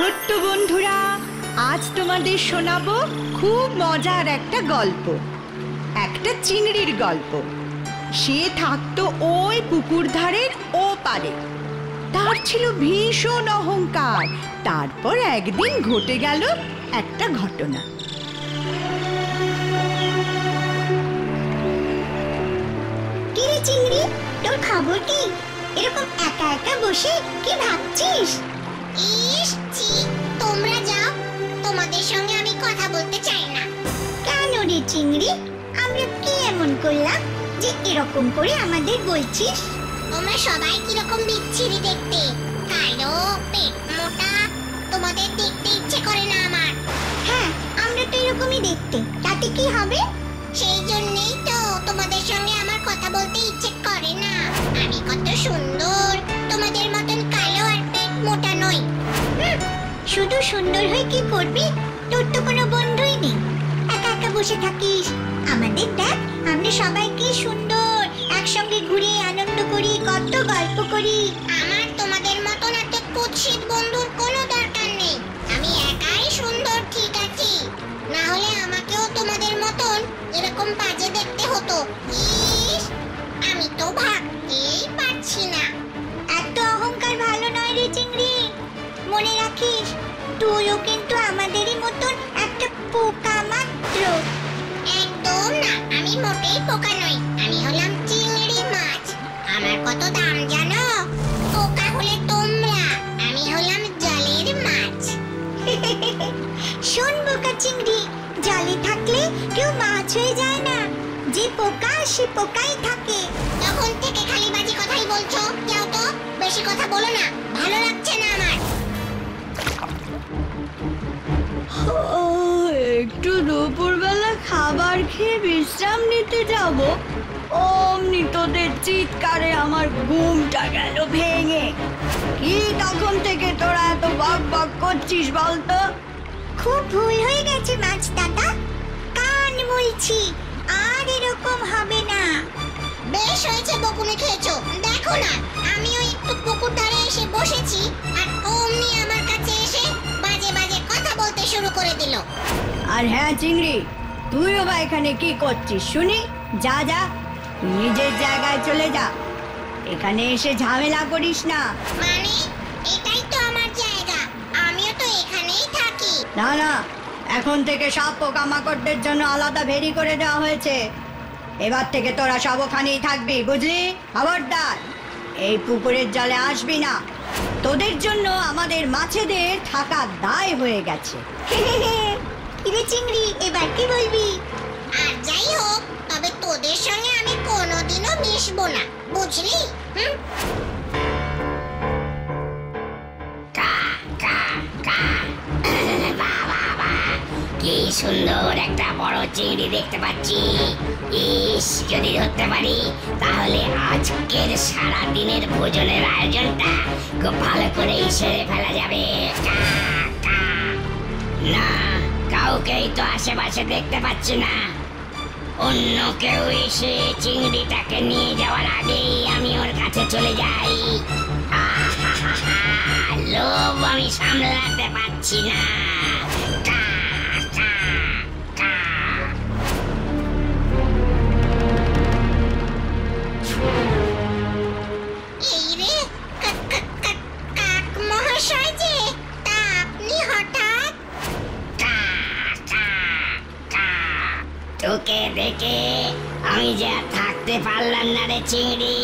ছোট্ট বন্ধুরা, আজ তোমাদের শোনাবো খুব মজার একটা গল্প। একটা চিংড়ির গল্প। সে থাকতো ওই পুকুর ধারের ও পারে। তার ছিল ভীষণ অহংকার। তারপর একদিন ঘটে গেল একটা ঘটনা। কি রে চিংড়ি, তোর খবর কি? এরকম একা একা বসে কি ভাবছিস? ইস ছি, তোমরা যাও, তোমাদের সঙ্গে আমি কথা বলতে চাই না। কেন রে চিংড়ি, আমরা কি এমন করলাম যে এরকম করে আমাদের বলছিস? তোমরা সবাই কিরকম বিচ্ছিরি দেখতে, কালো, পেট মোটা, তোমাদের দেখতে ইচ্ছে করে না আমার। হ্যাঁ, আমরা তো এরকমই দেখতে, তাতে কি হবে? সেই জন্যই তো তোমাদের সঙ্গে আমার কথা বলতে ইচ্ছে করে না। আমি কত সুন্দর, তোমাদের মতন কালো আর পেট মোটা নই। শুধু সুন্দর হয়ে কি করবি? তোর তো কোনো বন্ধুই নেই, একা একা বসে থাকিস। আমাদের দেখ, আমরা সবাই কি সুন্দর, একসঙ্গে ঘুরে আনন্দ করি, কত গল্প করি। আমার তোমাদের মতন এত কুৎসিত বন্ধুর কোনো দরকার নেই। আমি একাই সুন্দর, ঠিক আছে? না হলে আমাকেও তোমাদের মতন এরকম বাজে দেখতে হতো। ইস, আমি তো ভাবতেই পারছি না। এত অহংকার ভালো নয় রে চিংড়ি। মনে রাখিস, তুইও কিন্তু আমাদেরই মতন একটা পোকা মাত্র। একদম না, আমি মোটেই পোকা নই। আমি হলাম চিংড়ি মাছ। আমার কত দাম জানো? পোকা হলে তোমরা, আমি হলাম জলের মাছ। শোন বোকা চিংড়ি, জলে থাকলে কেউ মাছ হয়ে যায় না। যে পোকা, সে পোকাই থাকে। তখন থেকে খালি বাজি কথাই বলছো। যাও তো, বেশি কথা বলো না, ভালো লাগছে না আমার। একটু দুপুরবেলা খাবার খেয়ে বিশ্রাম নিতে যাব, অমনি তোদের চিৎকারে আমার ঘুমটা গেল ভেঙে। কি তখন থেকে তোরা এত বক বক করছিস বলতো? খুব ভুল হয়ে গেছে মাছ দাদা, কান বলছি, আর এরকম হবে না। বেশ হয়েছে বকুনি খেয়েছো। দেখো না, আমিও একটু পুকুর ধারে এসে বসেছি, আর অমনি আমার কাছে এসে বাজে বাজে কথা বলতে শুরু করে দিল। আর হ্যাঁ চিংড়ি, তুইও বা এখানে কি করছিস শুনি? যা যা, নিজের জায়গায় চলে যা, এখানে এসে ঝামেলা করিস না। মানে এটাই তো আমার জায়গা, আমিও তো এখানেই থাকি। না না, এখন থেকে সব পোকামাকড়দের জন্য আলাদা ভেরি করে দেওয়া হয়েছে। এবার থেকে তোরা সব ওখানেই থাকবি, বুঝলি? খবরদার এই পুকুরের জলে আসবি না। তোদের জন্য আমাদের মাছেদের থাকা দায় হয়ে গেছে। কিরে চিংড়ি, এবার কি বলবি? আর যাই হোক, তবে তোদের সঙ্গে আমি কোনোদিনও মিশবো না, বুঝলি? কি সুন্দর একটা বড় চিংড়ি দেখতে পাচ্ছি। ইস, যদি ধরতে পারি তাহলে আজকের সারা দিনের ভোজনের আয়োজনটা খুব ভালো করেই সেরে ফেলা যাবে। না, কাউকেই তো আশেপাশে দেখতে পাচ্ছি না। অন্য কেউ এসে চিংড়িটাকে নিয়ে যাওয়ার আগেই আমি ওর কাছে চলে যাই। লোভ আমি সামলাতে পারছি না। এই রে, কাক মহাশয় যে, তা আপনি হঠাৎ? তোকে দেখে আমি যে আর থাকতে পারলাম না রে চিংড়ি,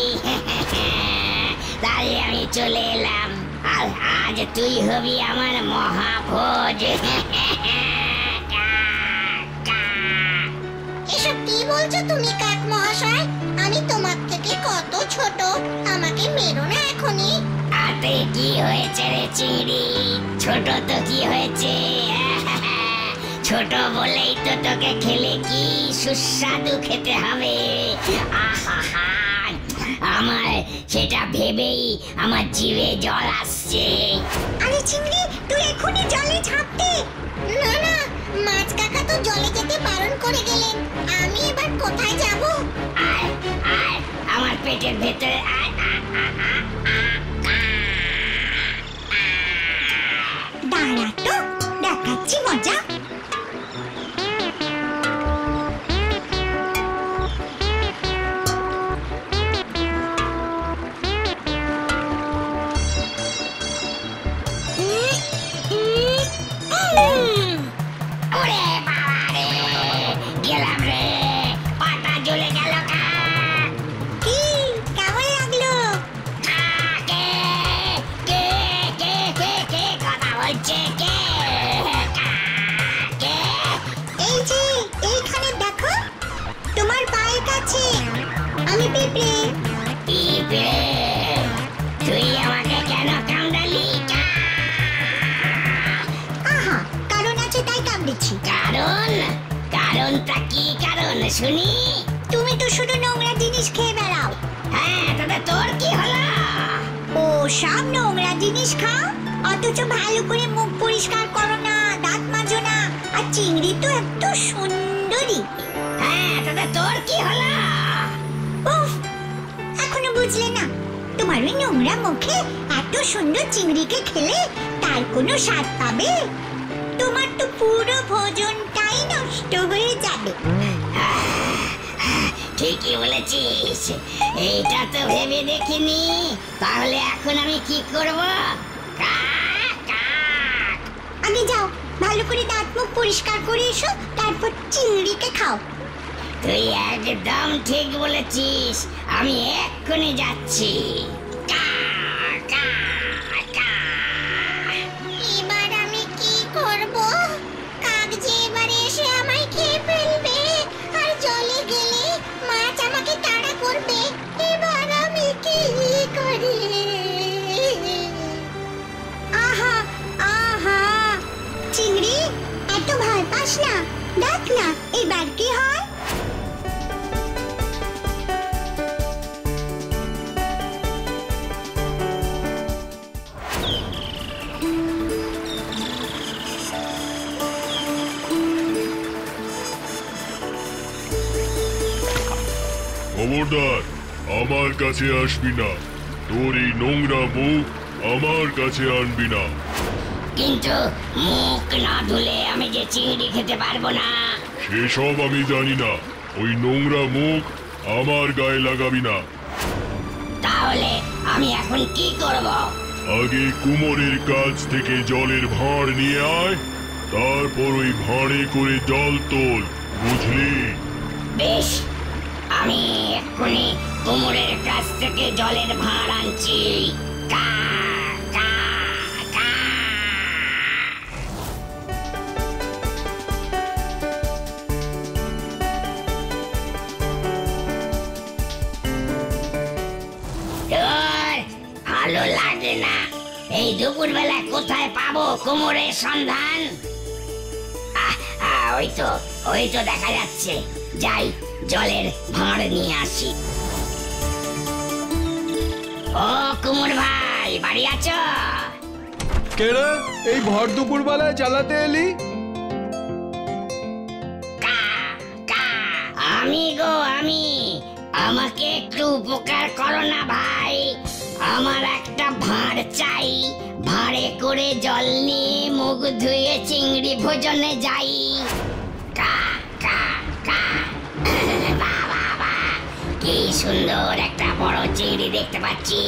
তাই আমি চলে এলাম। আর আজ তুই হবি আমার মহাভোজ। এসব কি বলছো তুমি কাক মহাশয়? আমি তোমার থেকে কত ছোট, আমাকে মেরো না এখনই। তাতে কি হয়েছে রে চিংড়ি? ছোট তো কি হয়েছে? ছোট বলেই তো তোকে খেলে কি সুস্বাদু খেতে হবে। আমার সেটা ভেবেই আমার জিভে জল আসছে। আরে চিংড়ি, তুই এখনই জলে ঝাঁপতে। না না, মাছ কাকা তো জলে যেতে বারণ করে গেলেন। আমি এবার কোথায় যাব? আয় আয়, আমার পেটের ভেতরে আয়। দাঁড়া পিঁপড়ে, তুই আমাকে কেন কামড়ালি? আহা, কারণ আছে তাই কামড়েছি। কারণ? কারণটা কি কারণ শুনি? তুমি তো শুধু নোংরা জিনিস খেয়ে বেড়াও। হ্যাঁ, তবে তোর কি হলো? ও সব নোংরা জিনিস খাও, অথচ ভালো করে মুখ পরিষ্কার করো না, দাঁত মাজো না। আর চিংড়ি তো এত সুন্দরী। হ্যাঁ, তবে তোর কি হলো? উফ, এখনো বুঝলে না? তোমার ওই নোংরা মুখে এত সুন্দর চিংড়িকে খেলে তার কোনো স্বাদ পাবে? তোমার তো পুরো ভোজনটাই নষ্ট হয়ে যাবে। ঠিকই বলেছিস, এইটা তো ভেবে দেখিনি। তাহলে এখন আমি কি করব? আগে যাও, ভালো করে দাঁত মুখ পরিষ্কার করে এসো, তারপর চিংড়িকে খাও। তুই একদম ঠিক বলেছিস, আমি এক্ষুনি যাচ্ছি। এবার আমি কি করব? কাক যে এবারে এসে আমায় খেয়ে ফেলবে, আর জলে গেলে মাছ আমাকে তাড়া করবে। এবার আমি কি করি? আহা আহা, চিংড়ি এত ভয় পাস না, দেখ না এবার কি হয়। খবরদার, আমার কাছে আসবি না। তোর এই নোংরা মুখ আমার কাছে আনবি না। কিন্তু মুখ না ধুলে আমি যে চিংড়ি খেতে পারবো না। সেসব আমি জানি না। ওই নোংরা মুখ আমার গায়ে লাগাবি না। তাহলে আমি এখন কি করব? আগে কুমোরের কাছ থেকে জলের ভাঁড় নিয়ে আয়, তারপর ওই ভাঁড়ে করে জল তোল, বুঝলি? বেশ, আমি এক্ষুনি কুমোরের কাছ থেকে জলের ভাঁড় আনছি। কা কা কা। ভালো লাগে না, এই দুপুরবেলা কোথায় পাবো কুমোরের সন্ধান? ওই তো দেখা যাচ্ছে। যাই, জলের ভাঁড় নিয়ে আসি। ও কুমোর ভাই, বাড়ি আছো? কেরে এই ভর দুপুর বেলায় জ্বালাতে এলি? আমি গো, আমি। আমাকে একটু উপকার করো না ভাই। আমার একটা ভাঁড় চাই, ভাঁড়ে করে জল নিয়ে মুখ ধুয়ে চিংড়ি ভোজনে যাই। কা কা কা। কি সুন্দর একটা বড় চিংড়ি দেখতে পাচ্ছি।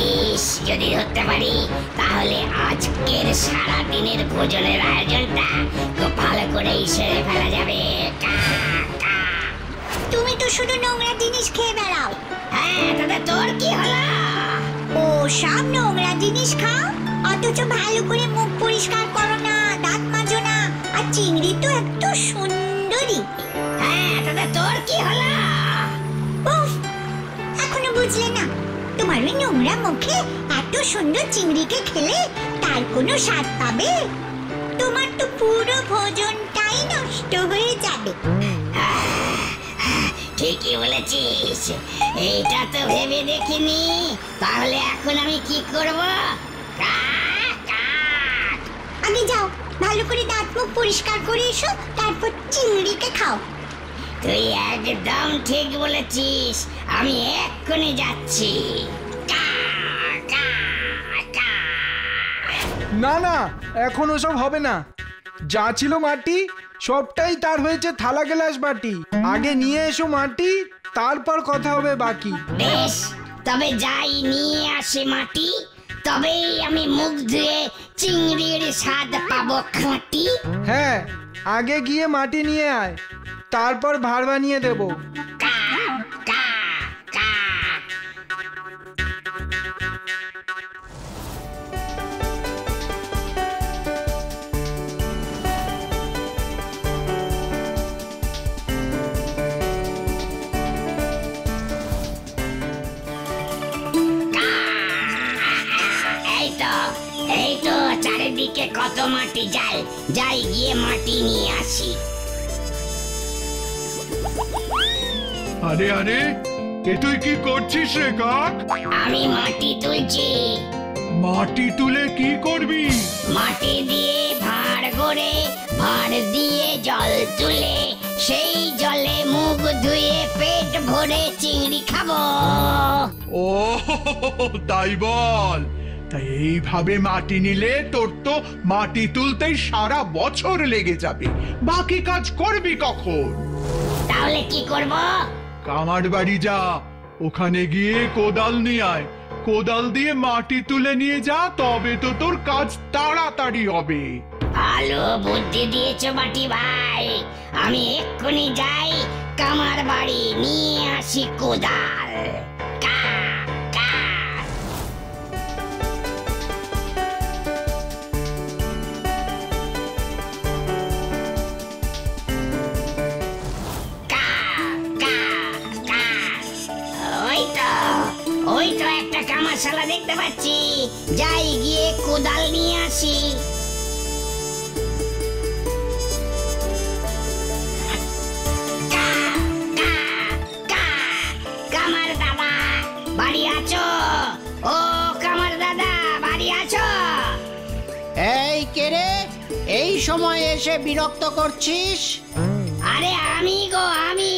ইস, যদি ধরতে পারি তাহলে আজকের সারা দিনের ভোজনের আয়োজনটা খুব ভালো করেই সেরে ফেলা যাবে। তুমি তো শুধু নোংরা জিনিস খেয়ে বেড়াও। হ্যাঁ, তবে তোর কি হলো? ও সব নোংরা জিনিস খাও, অথচ ভালো করে মুখ পরিষ্কার করো না, দাঁত মাজো না। আর চিংড়ি তো এত সুন্দরী। হ্যাঁ, তবে তোর কি হলো? উফ, এখনো বুঝলে না? তোমার ওই নোংরা মুখে এত সুন্দর চিংড়িকে খেলে তার কোনো স্বাদ পাবে? তোমার তো পুরো ভোজনটাই নষ্ট হয়ে যাবে। ঠিকই বলেছিস, এইটা তো ভেবে দেখিনি। তাহলে এখন আমি কি করব? আগে যাও, ভালো করে দাঁত মুখ পরিষ্কার করে এসো, তারপর চিংড়িকে খাও। তুই একদম ঠিক বলেছিস, আমি এক্ষুনি যাচ্ছি। না না, এখন ওসব হবে না। যা ছিল মাটি সবটাই তার হয়েছে থালা গ্লাস বাটি। আগে নিয়ে এসো মাটি, তারপর কথা হবে বাকি। বেশ, তবে যাই, নিয়ে আসি মাটি, তবেই আমি মুখ ধুয়ে চিংড়ির স্বাদ পাবো খাঁটি। হ্যাঁ, আগে গিয়ে মাটি নিয়ে আয়, তারপর ভাঁড় বানিয়ে দেবো। কা কা কা। চারিদিকে কত মাটি, যাই গিয়ে মাটি নিয়ে আসি। আরে আরে, এ তুই কি করছিস রে কাক? আমি মাটি তুলছি। মাটি তুলে কি করবি? মাটি দিয়ে ভাঁড় করে, ভাঁড় দিয়ে জল তুলে, সেই জলে মুখ ধুয়ে পেট ভরে চিংড়ি খাবো। ও তাই বল। তাই এইভাবে মাটি নিলে তোর তো মাটি তুলতেই সারা বছর লেগে যাবে, বাকি কাজ করবি কখন? তাহলে কি করব? কামার বাড়ি যা, ওখানে গিয়ে কোদাল নিয়ে আয়। কোদাল দিয়ে মাটি তুলে নিয়ে যা, তবে তো তোর কাজ তাড়াতাড়ি হবে। ভালো বুদ্ধি দিয়েছো বাটি ভাই। আমি এক্ষুনি যাই কামার বাড়ি, নিয়ে আসি কোদাল। কা কা কা কা কা। ওই তো একটা কামারশালা দেখতে পাচ্ছি, যাই গিয়ে কোদাল নিয়ে আসি। কামার দাদা বাড়ি আছো? ও কামার দাদা বাড়ি আছো? এই কে রে, এই সময় এসে বিরক্ত করছিস? আরে আমি গো, আমি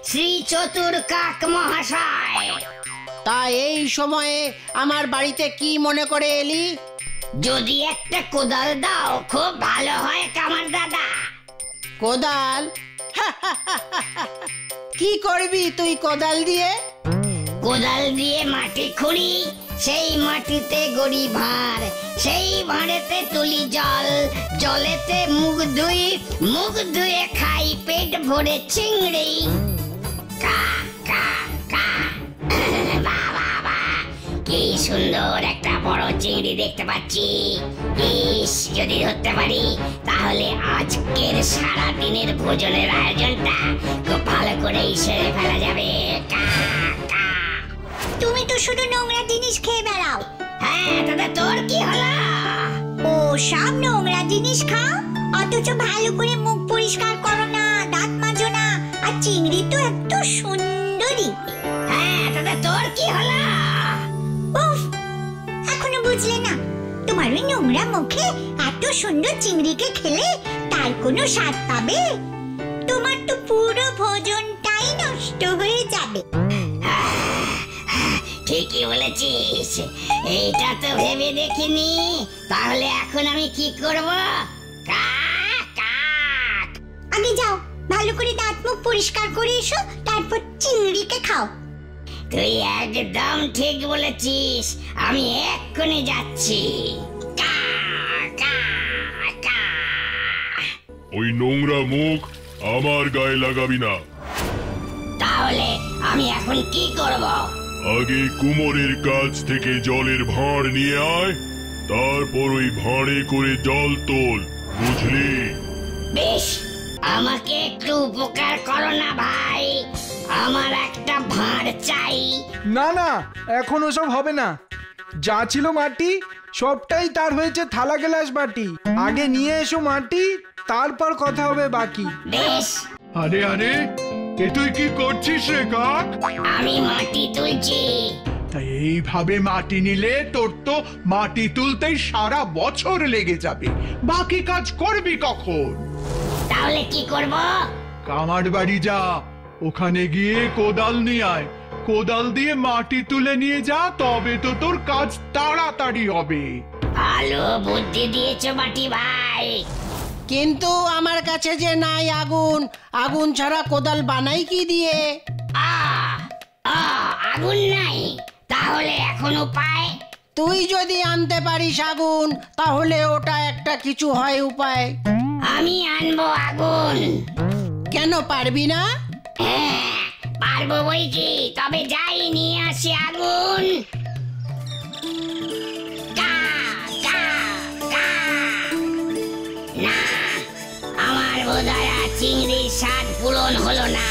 শ্রী চতুর কাক মহাশয়। তা এই সময়ে আমার বাড়িতে কি মনে করে এলি? যদি একটা কোদাল দাও খুব ভালো হয় কামার দাদা। কোদাল? কি করবি তুই কোদাল দিয়ে? কোদাল দিয়ে মাটি খুঁড়ি, সেই মাটিতে গড়ি ভাঁড়, সেই ভাঁড়েতে তুলি জল, জলেতে মুখ ধুই, মুখ ধুয়ে খাই পেট ভরে চিংড়ি। কা কা কা। বাবা, কি সুন্দর একটা বড় চিংড়ি দেখতে পাচ্ছি। ইস, যদি ধরতে পারি তাহলে আজকের সারা দিনের ভোজনের আয়োজনটা খুব ভালো করেই সেরে ফেলা যাবে। কা কা। তুমি তো শুধু নোংরা জিনিস খেয়ে বেড়াও। হ্যাঁ, দাদা তোর কি হলো? ও সব নোংরা জিনিস খাও, অথচ ভালো করে মুখ পরিষ্কার করো না, দাঁত মাজো না। আর চিংড়ি তো এত সুন্দরী। হ্যাঁ দাদা তোর কি হলো? উফ, এখনো বুঝলে না? তোমার ওই নোংরা মুখে এত সুন্দর চিংড়িকে খেলে তার কোনো স্বাদ পাবে? তোমার তো পুরো ভোজনটাই নষ্ট হয়ে যাবে। ঠিকই বলেছিস, এইটা তো ভেবে দেখিনি। তাহলে এখন আমি কি করব? আগে যাও, ভালো করে দাঁত মুখ পরিষ্কার করে এসো, তারপর চিংড়িকে খাও। তুই একদম ঠিক বলেছিস, আমি এক্ষুনি যাচ্ছি। কা কা কা। ওই নোংরা মুখ আমার গায়ে লাগাবি না। তাহলে আমি এখন কি করব? আগে কুমোরের কাছ থেকে জলের ভাঁড় নিয়ে আয়, তারপর ওই ভাঁড়ে করে জল তোল, বুঝলি? বেশ, আমাকে একটু উপকার করো না ভাই, আমার একটা ভাঁড় চাই। না না, এখন ওসব হবে না। যা ছিল মাটি সবটাই তার হয়েছে থালা গ্লাস বাটি। আগে নিয়ে এসো মাটি, তারপর কথা হবে বাকি। বেশ। আরে আরে, এ তুই কি করছিস রে কাক? আমি মাটি তুলছি। তাই এইভাবে মাটি নিলে তোর তো মাটি তুলতেই সারা বছর লেগে যাবে, বাকি কাজ করবি কখন? তাহলে কি করব? কামার বাড়ি যা, ওখানে গিয়ে কোদাল নিয়ে আয়। কোদাল দিয়ে মাটি তুলে নিয়ে যা, তবে তো তোর কাজ তাড়াতাড়ি হবে। ভালো বুদ্ধি দিয়েছো বাটি ভাই। কিন্তু আমার কাছে যে নাই আগুন, আগুন ছাড়া কোদাল বানাই কি দিয়ে? আগুন নাই? তাহলে এখন উপায়? তুই যদি আনতে পারিস আগুন, তাহলে ওটা একটা কিছু হয় উপায়। আমি আনবো আগুন। কেন পারবি না? হ্যাঁ পারবো বইকি, তবে যাই নিয়ে আসি আগুন। কা কা কা। না, আমার বোধহয় আর চিংড়ির স্বাদ পূরণ হলো না।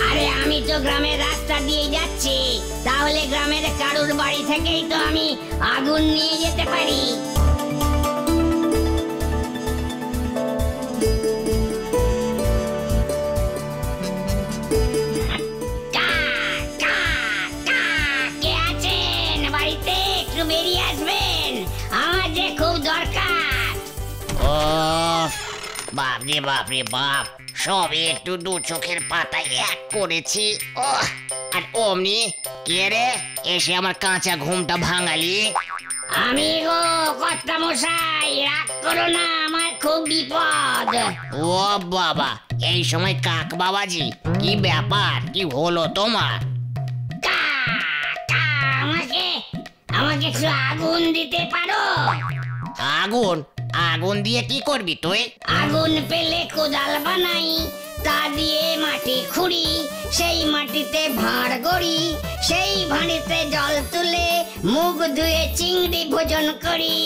আরে আমি তো গ্রামের রাস্তা দিয়ে যাচ্ছি, তাহলে গ্রামের কারুর বাড়ি থেকেই তো আমি আগুন নিয়ে যেতে পারি। বেরিয়ে আসবেন, আমার যে খুব দরকার। ও বাপরে বাপরে বাপ, সবে একটু দু চোখের পাতায় এক করেছি। ও আর অমনি কে রে এসে আমার কাঁচা ঘুমটা ভাঙালি? আমি গো কর্তা মশাই, রাগ করো না, আমার খুব বিপদ। ও বাবা, এই সময় কাক বাবাজি, কি ব্যাপার, কি হলো তোমার? কা কা আমাকে আমাকে একটু আগুন দিতে পারো? আগুন? আগুন দিয়ে কি করবি তুই? আগুন পেলে কোদাল বানাই, তা দিয়ে মাটি খুঁড়ি, সেই মাটিতে ভাঁড় গড়ি, সেই ভাঁড়িতে জল তুলে মুখ ধুয়ে চিংড়ি ভোজন করি।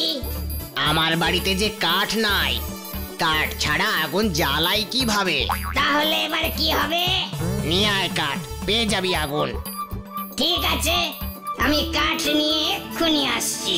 আমার বাড়িতে যে কাঠ নাই, কাঠ ছাড়া আগুন জ্বালাই কিভাবে? তাহলে এবার কি হবে? নিয়ে আয় কাঠ, পেয়ে যাবি আগুন। ঠিক আছে, আমি কাঠ নিয়ে এক্ষুনি আসছি।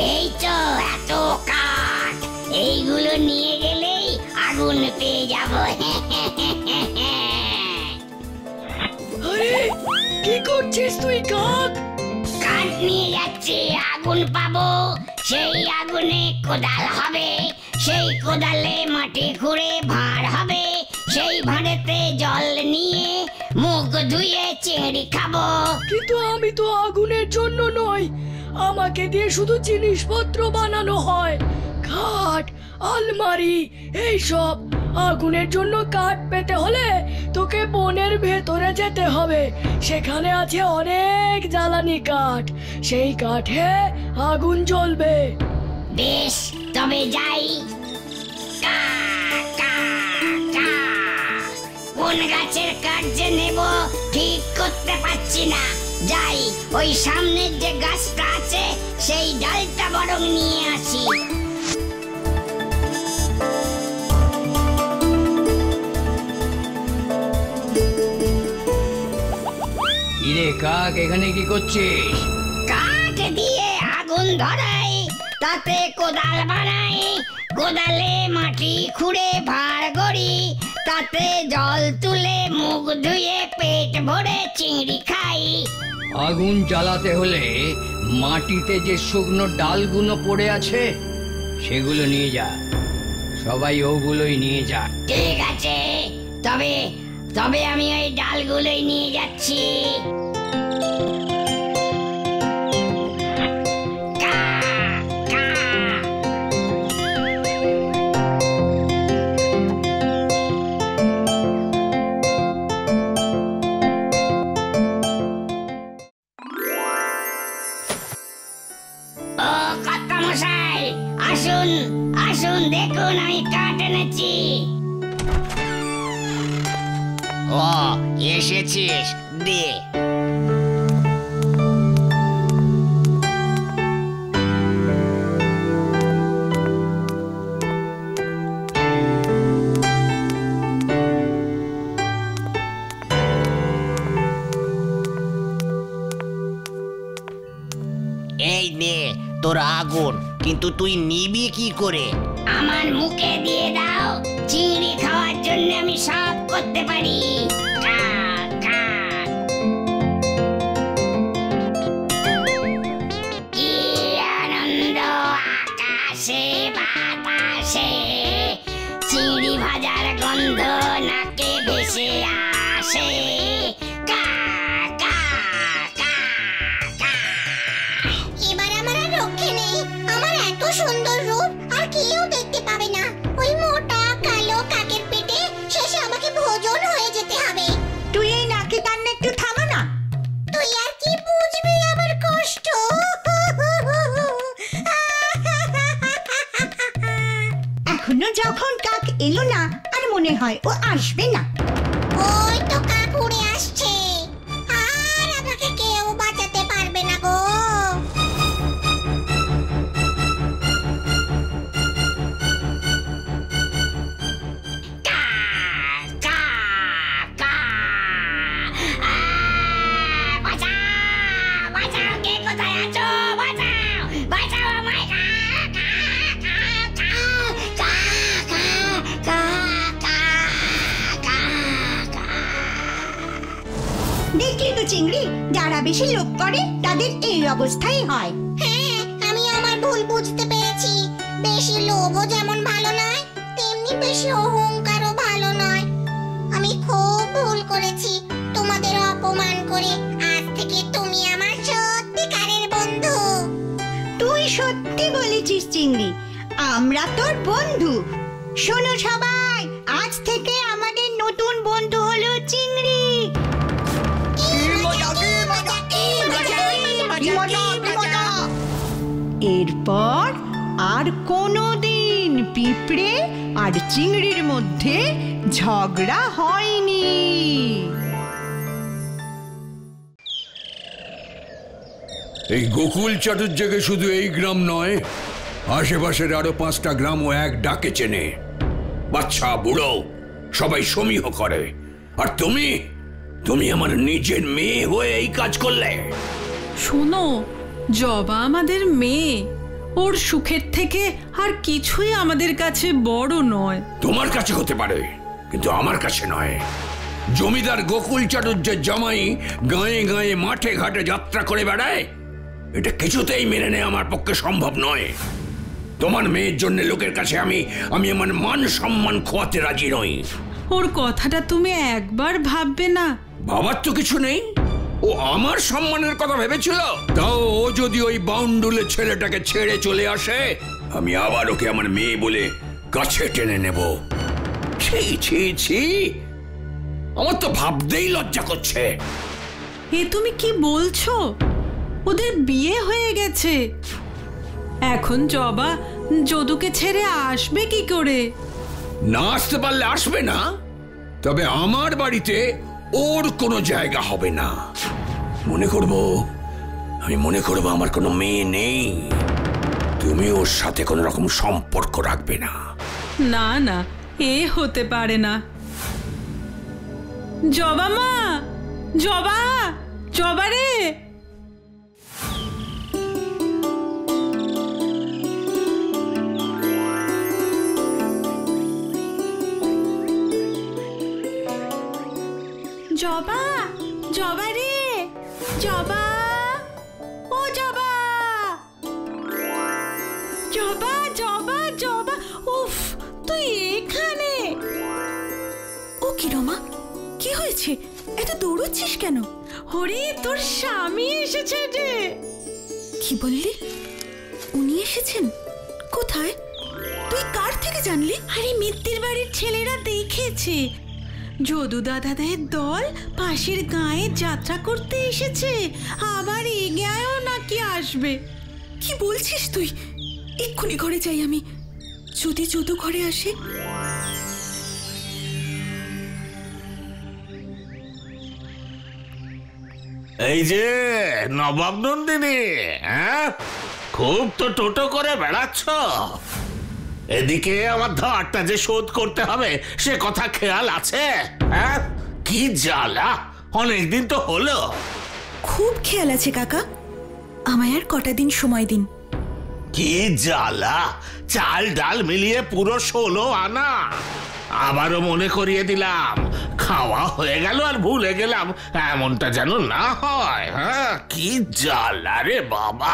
এই তো এত কাঠ, এইগুলো নিয়ে গেলেই আগুন পেয়ে যাব। আরে কি করছিস তুই কাক? কাঠ নিয়ে যাচ্ছি, আগুন পাবো, সেই আগুনে কোদাল হবে, সেই কোদালে মাটি খুঁড়ে ভাঁড় হবে, সেই ভাঁড়েতে জল নিয়ে মুখ ধুয়ে চিংড়ি খাবো। কিন্তু আমি তো আগুনের জন্য নই, আমাকে দিয়ে শুধু জিনিসপত্র বানানো হয়, খাট, আলমারি, এইসব। আগুনের জন্য কাঠ পেতে হলে তোকে বনের ভেতরে যেতে হবে, সেখানে আছে অনেক জ্বালানি কাঠ, সেই কাঠে আগুন জ্বলবে। বেশ, তবে যাই। কা, কা, কা। কোন গাছের কাঠ যে নেব ঠিক করতে পারছি না। যাই, ওই সামনের যে গাছটা আছে সেই ডালটা বরং নিয়ে আসি। ইরে কাক, এখানে কি করছিস? কাঠ দিয়ে আগুন ধরাই, তাতে কোদাল বানাই, কোদালে মাটি খুঁড়ে ভাঁড় গড়ি, তাতে জল তুলে মুখ ধুয়ে পেট ভরে চিংড়ি খাই। আগুন জ্বালাতে হলে মাটিতে যে শুকনো ডালগুলো পড়ে আছে সেগুলো নিয়ে যা, সবাই ওগুলোই নিয়ে যা। ঠিক আছে, তবে তবে আমি ওই ডালগুলোই নিয়ে যাচ্ছি। কা, কা। ও কর্তা মশাই, আসুন আসুন, দেখুন আমি কাঠ এনেছি। ও এসেছিস, দে। এই নে তোর আগুন, কিন্তু তুই নিবি কি করে? আমার মুখে দিয়ে দাও, চিংড়ি খাওয়ার জন্য আমি সব করতে পারি। কা, কা। কি আনন্দ আকাশে বাতাসে, চিংড়ি ভাজার গন্ধ নাকে ভেসে আসে। কা, কা, কা, কা। এবার আমার আর রক্ষে নেই, আমার এত সুন্দর রূপ আর কেউ দেখতে পাবে না। ওই মোটা কালো কাকের পেটে শেষে আমাকে ভোজন হয়ে যেতে হবে। তুই এই নাকি কান্না একটু থামা না। তুই আর কি বুঝবি আমার কষ্ট। এখনো যখন কাক এলো না, আর মনে হয় ও আসবে না। ওই তো কাক উড়ে আসছে, আর আমাকে কেউ বাঁচাতে পারবে না গো। কা, কা, কা। বাঁচাও, বাঁচাও কে দেখলি তো চিংড়ি, যারা বেশি লোভ করে তাদের এই অবস্থাই হয়। হ্যাঁ, আমি আমার ভুল বুঝতে পেরেছি। বেশি লোভও যেমন ভালো নয়, তেমনি বেশি অহংকারও ভালো নয়। আমি খুব ভুল করেছি তোমাদের অপমান করে। আজ থেকে তুমি আমার সত্যিকারের বন্ধু। তুই সত্যি বলেছিস চিংড়ি, আমরা তোর বন্ধু। শোনো সবাই, আজ থেকে আমাদের নতুন বন্ধু হলো চিংড়ি। এরপর আর কোনোদিন পিঁপড়ে আর চিংড়ির মধ্যে ঝগড়া হয়নি। এই গোকুল চাটুর্যকে শুধু এই গ্রাম নয়, আশেপাশের আরো 5টা গ্রামও এক ডাকে চেনে। বাচ্চা বুড়ো সবাই সমীহ করে। আর তুমি আমার নিজের মেয়ে হয়ে এই কাজ করলে। শোনো, জবা আমাদের মেয়ে, ওর সুখের থেকে আর কিছুই আমাদের কাছে বড় নয়। তোমার কাছে হতে পারে, কিন্তু আমার কাছে নয়। জমিদার গোকুল চাটুর্যের জামাই গায়ে গায়ে মাঠে ঘাটে যাত্রা করে বেড়ায়, এটা কিছুতেই মেনে নেওয়া আমার পক্ষে সম্ভব নয়। তোমার মেয়ের জন্য লোকের কাছে আমি আমার মান সম্মান খোয়াতে রাজি নই। ওর কথাটা তুমি একবার ভাববে না? ভাবার তো কিছু নেই, ও আমার সম্মানের কথা ভেবেছিল। তাও ও যদি ওই বাউন্ডুলে ছেলেটাকে ছেড়ে চলে আসে, আমি আবার ওকে আমার মেয়ে বলে কাছে টেনে নেব। ছি ছি ছি, আমার তো ভাবতেই লজ্জা করছে। এ তুমি কি বলছো? ওদের বিয়ে হয়ে গেছে। এখন জবা যদুকে ছেড়ে আসবে কি করে? না আসতে পারলে আসবে না, তবে আমার বাড়িতে ওর কোনো জায়গা হবে না। আমি মনে করব আমার কোনো মেয়ে নেই। তুমি ওর সাথে কোনো রকম সম্পর্ক রাখবে না। না না, এ হতে পারে না। জবা মা, জবা রে। জবা রে, জবা, ও জবা, উফ, তুই এখানে? ও কি রমা, কি হয়েছে? এত দৌড়চ্ছিস কেন? হরি, তোর স্বামী এসেছে রে। কি বললি? উনি এসেছেন? কোথায়? তুই কার থেকে জানলি? আরে মিত্তির বাড়ির ছেলেরা দেখেছে, যদু দাদাদের দল পাশের গায়ে যাত্রা করতে এসেছে। আবার এ গায়েও নাকি আসবে। কি বলছিস তুই? এক্ষুনি ঘরে যাই আমি। যদি যদু ঘরে আসে। এই যে নবাব নন্দিনী, হ্যাঁ, খুব তো টোটো করে বেড়াচ্ছ। এদিকে আমার ধারটা যে শোধ করতে হবে সে কথা খেয়াল আছে? হ্যাঁ, কি জ্বালা, অনেকদিন তো হলো। খুব খেয়াল আছে কাকা, আমায় আর কটা দিন সময় দিন। কি জ্বালা, চাল ডাল মিলিয়ে পুরো 16 আনা। আবারও মনে করিয়ে দিলাম, খাওয়া হয়ে গেল আর ভুলে গেলাম, এমনটা যেন না হয়। হ্যাঁ, কি জ্বালা রে বাবা।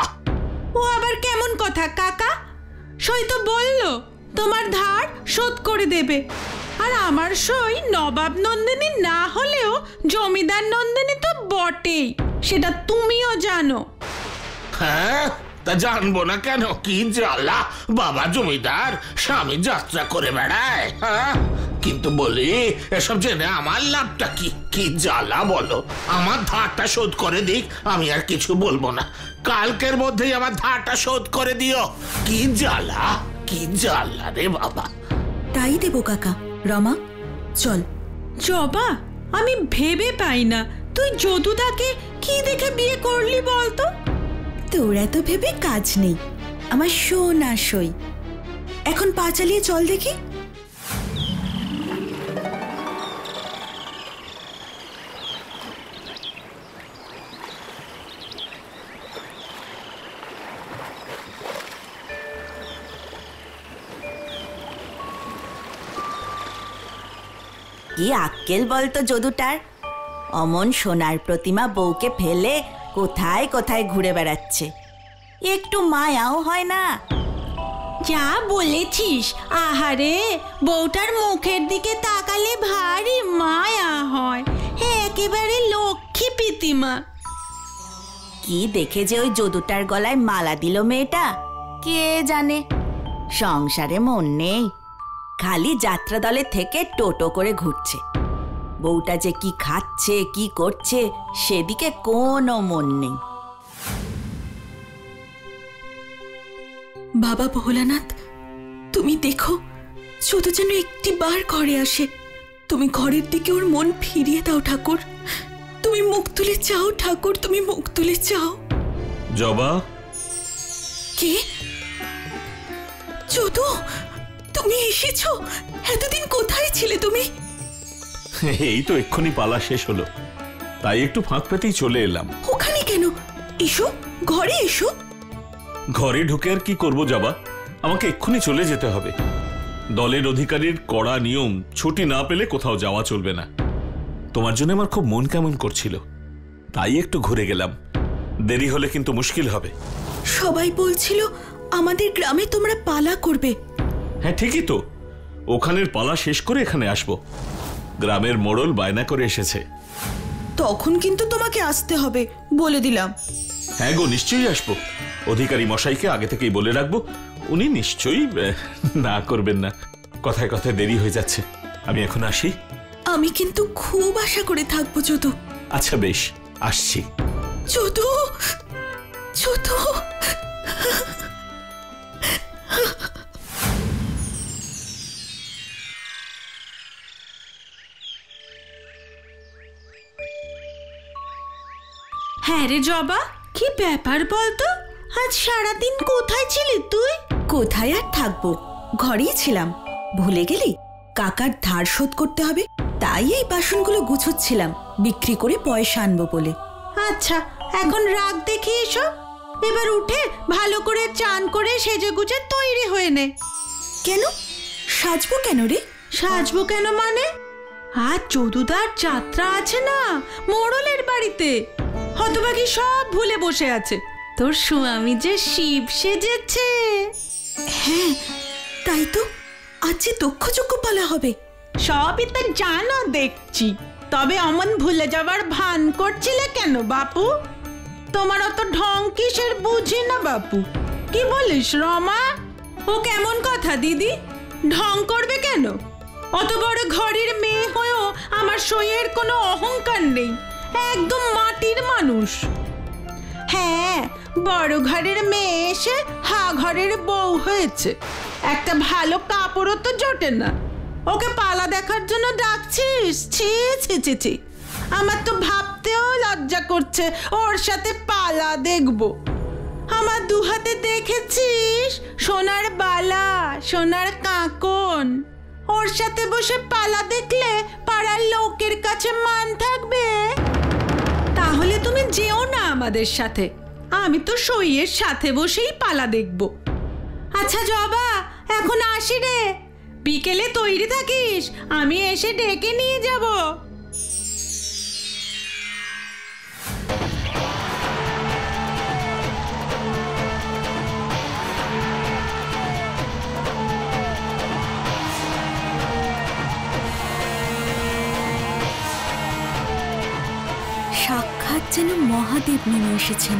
ও আবার কেমন কথা কাকা? সই তো বললো তোমার ধার শোধ করে দেবে। আর আমার সই নবাব নন্দিনী না হলেও জমিদার নন্দিনী তো বটেই, সেটা তুমিও জানো। হ্যাঁ, তা জানবো না কেন? কি জ্বালা, বাবা জমিদার, স্বামী যাত্রা করে বেড়ায়। হ্যাঁ, কিন্তু বলি, এসব জেনে আমার লাভটা কি? কি জ্বালা বলো। আমার ধারটা শোধ করে দিক, আমি আর কিছু বলবো না। কালকের মধ্যেই আমার ধারটা শোধ করে দিও। কি জ্বালা, কি জ্বালা রে বাবা। তাই দেবো কাকা। রমা, চল। জবা, আমি ভেবে পাই না তুই যদুদাকে কি দেখে বিয়ে করলি বলতো? তোর এত ভেবে কাজ নেই, আমার সোনা সই। এখন পা চালিয়ে চল দেখি। কি আক্কেল বলতো যদুটার, অমন সোনার প্রতিমা বউকে ফেলে কোথায় কোথায় ঘুরে বেড়াচ্ছে, একটু মায়াও হয় না? যা বলেছিস, আহারে বউটার মুখের দিকে তাকালে ভারী মায়া হয়, একেবারে লক্ষ্মী প্রতিমা। কি দেখে যে ওই যদুটার গলায় মালা দিল মেয়েটা, কে জানে। সংসারে মন নেই, খালি যাত্রা দলে থেকে টোটো করে ঘুরছে। বউটা যে কি খাচ্ছে কি করছে সেদিকে কোনো মন নেই। বাবা ভোলানাথ, তুমি দেখো যদু যেন একটি বার ঘরে আসে। তুমি ঘরের দিকে ওর মন ফিরিয়ে দাও ঠাকুর। তুমি মুখ তুলে চাও ঠাকুর, তুমি মুখ তুলে চাও। জবা। কে? যদু, তুমি এসেছো? এতদিন কোথায় ছিলে তুমি? এই তো এক্ষুনি পালা শেষ হলো, তাই একটু ফাঁক পেতেই চলে এলাম। ওখানে কেন? এসো, ঘরে এসো। ঘরে ঢুকে আর কি করবো জবা? আমাকে এক্ষুনি চলে যেতে হবে। দলের অধিকারীর কড়া নিয়ম, ছুটি না পেলে কোথাও যাওয়া চলবে না। তোমার জন্য আমার খুব মন কেমন করছিল, তাই একটু ঘুরে গেলাম। দেরি হলে কিন্তু মুশকিল হবে। সবাই বলছিল আমাদের গ্রামে তোমরা পালা করবে। হ্যাঁ ঠিকই তো, ওখানের পালা শেষ করে এখানে আসবো। গ্রামের মোড়ল বায়না করে এসেছে। তখন কিন্তু তোমাকে আসতে হবে, বলে দিলাম। হ্যাঁ গো, নিশ্চয়ই আসবো। অধিকারী মশাইকে আগে থেকেই বলে রাখবো, উনি নিশ্চয়ই না করবেন না। কথায় কথায় দেরি হয়ে যাচ্ছে, আমি এখন আসি। আমি কিন্তু খুব আশা করে থাকবো যদু। আচ্ছা বেশ, আসছি। যদু, যদু। হ্যাঁ রে জবা, কি ব্যাপার বলতো? আজ সারাদিন কোথায় ছিলি তুই? কোথায় আর থাকবো, ঘরেই ছিলাম। ভুলে গেলি কাকার ধার শোধ করতে হবে, তাই এই বাসনগুলো গুছোচ্ছিলাম, বিক্রি করে পয়সা আনবো বলে। আচ্ছা, এখন রাগ দেখি এসো। এবার উঠে ভালো করে চান করে সেজে গুজে তৈরি হয়ে নে। কেন সাজবো কেন রে? সাজবো কেন মানে, আজ যদুদার যাত্রা আছে না মোড়লের বাড়িতে। হতভাগী সব ভুলে বসে আছে, তোর স্বামী যে শিব সেজেছে। হ্যাঁ তাই তো, আজ যে দক্ষযজ্ঞ পালা হবে। সবই তো জানো দেখছি, তবে অমন ভুলে যাবার ভান করছিলে কেন বাপু? তোমার অত ঢং কিসের বুঝি না বাপু। কি বলিস রমা? ও কেমন কথা দিদি? ঢং করবে কেন? অত বড় ঘরের মেয়ে হয়েও আমার সইয়ের কোনো অহংকার নেই, একদম মাটির মানুষ। হ্যাঁ, বড় ঘরের মেয়ে এসে হা ঘরের বউ হয়েছে, একটা ভালো কাপড়ও তো জোটে না। ওকে পালা দেখার জন্য ডাকছিস? ছি ছি ছি ছি, আমার তো ভাবতেও লজ্জা করছে ওর সাথে পালা দেখবো। আমার দু হাতে দেখেছিস সোনার বালা, সোনার কাঁকন, ওর সাথে বসে পালা দেখলে পাড়ার লোকের কাছে মান থাকবে? তাহলে তুমি যেও না আমাদের সাথে, আমি তো সইয়ের সাথে বসেই পালা দেখব। আচ্ছা জবা, এখন আসি রে, বিকেলে তৈরি থাকিস, আমি এসে ডেকে নিয়ে যাব। সাক্ষাৎ যেন মহাদেব নেমে এসেছেন।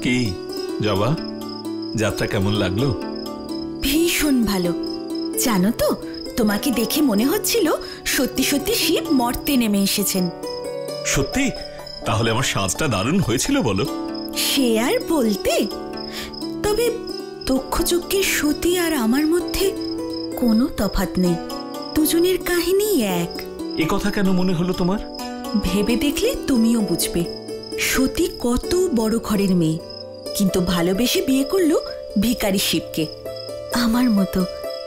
কি জবা, যাত্রা কেমন লাগলো? ভীষণ ভালো। জানো তো, তোমাকে দেখে মনে হচ্ছিল সত্যি সত্যি শিব মর্তে নেমে এসেছেন। সত্যি? তাহলে আমার সাজটা দারুণ হয়েছিল বলো। সে আর বলতে, তবে দক্ষযজ্ঞের সতী আর আমার মধ্যে কোনো তফাৎ নেই, দুজনের কাহিনী এক। এ কথা কেন মনে হলো তোমার? ভেবে দেখলে তুমিও বুঝবে। সতী কত বড় ঘরের মেয়ে, কিন্তু ভালোবেসে বিয়ে করলো ভিখারি শিবকে, আমার মতো,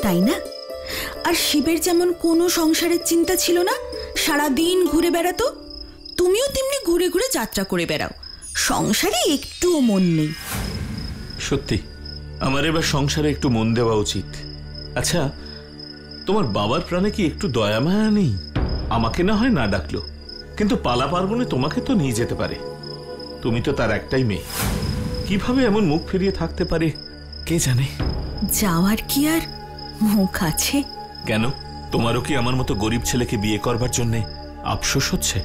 তাই না? আর শিবের যেমন কোনো সংসারের চিন্তা ছিল না, সারাদিন ঘুরে বেড়াতো, তুমিও তেমনি ঘুরে ঘুরে যাত্রা করে বেড়াও, সংসারে একটুও মন নেই। সত্যি আমার এবার সংসারে একটু মন দেওয়া উচিত। আচ্ছা, তোমার বাবার প্রাণে কি একটু দয়া মায়া নেই? আমাকে না হয় না ডাকলো, কিন্তু পালা পার্বণে তোমাকে তো নিয়ে যেতে পারে। তুমি তো তার একটাই মেয়ে, কিভাবে এমন মুখ ফিরিয়ে থাকতে পারে কে জানে। যাওয়ার কি আর মুখ আছে? কেন, তোমারও কি আমার মতো গরিব ছেলেকে বিয়ে করবার জন্য আফসোস হচ্ছে?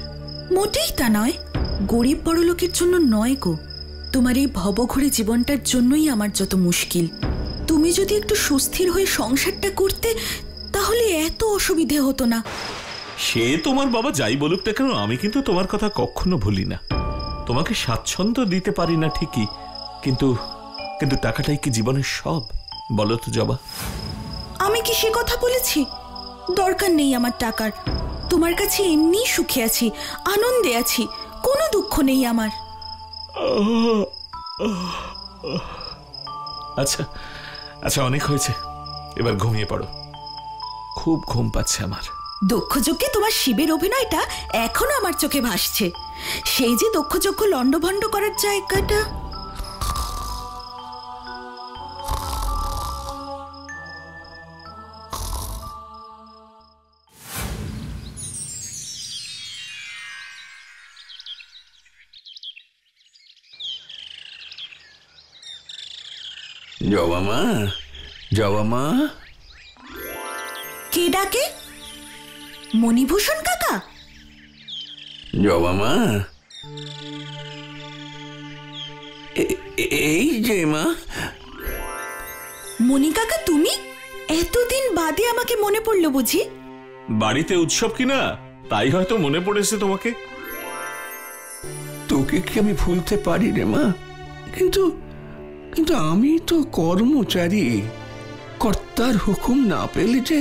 মোটেই তা নয়, গরিব বড়লোকের জন্য নয় গো, তোমার এই ভবঘুরে জীবনটার জন্যই আমার যত মুশকিল। তুমি যদি একটু সুস্থির হয়ে সংসারটা করতে, তাহলে এত অসুবিধে হতো না। সে তোমার বাবা যাই বলুক না কেন, আমি কিন্তু তোমার কথা কখনো ভুলি না। তোমাকে স্বাচ্ছন্দ্য দিতে পারি না ঠিকই, কিন্তু কিন্তু টাকাটাই কি জীবনের সব? বলো তো জবা। আমি কি সে কথা বলেছি? দরকার নেই আমার টাকার, তোমার কাছে এমনি সুখে আছি, আনন্দে আছি, কোনো দুঃখ নেই আমার। আচ্ছা আচ্ছা, অনেক হয়েছে, এবার ঘুমিয়ে পড়ো, খুব ঘুম পাচ্ছে আমার। দক্ষযজ্ঞে তোমার শিবের অভিনয়টা এখনো আমার চোখে ভাসছে, সেই যে দক্ষযজ্ঞ লন্ডভন্ড করার জায়গাটা। জবা মা, জবা মা। কে ডাকে? মণিভূষণ কাকা? জবা মা, এই যে মা। মণি কাকা তুমি? এতদিন বাদে আমাকে মনে পড়লো বুঝি? বাড়িতে উৎসব কিনা, তাই হয়তো মনে পড়েছে তোমাকে। তোকে কি আমি ভুলতে পারি রে মা? কিন্তু কিন্তু আমি তো কর্মচারী, কর্তার হুকুম না পেলে যে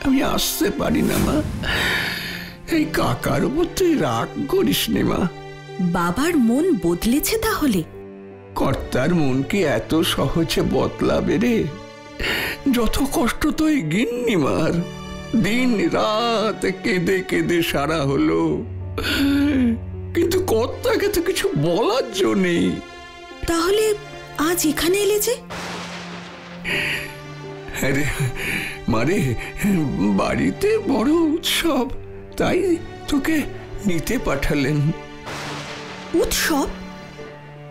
আমি আসতে পারি না মা। এই কাকার উপর তুই রাগ করিস নে মা। বাবার মন বদলেছে তাহলে? কর্তার মন কি এত সহজে বদলাবে রে? যত কষ্ট তো এই গিন্নিমার, দিন রাত কেঁদে কেঁদে সারা হলো, কিন্তু কর্তাকে তো কিছু বলার জো নেই। তাহলে আজ এখানে এলে যে? আরে মারে, বাড়িতে বড় উৎসব, তাই তোকে নিতে পাঠালেন। উৎসব?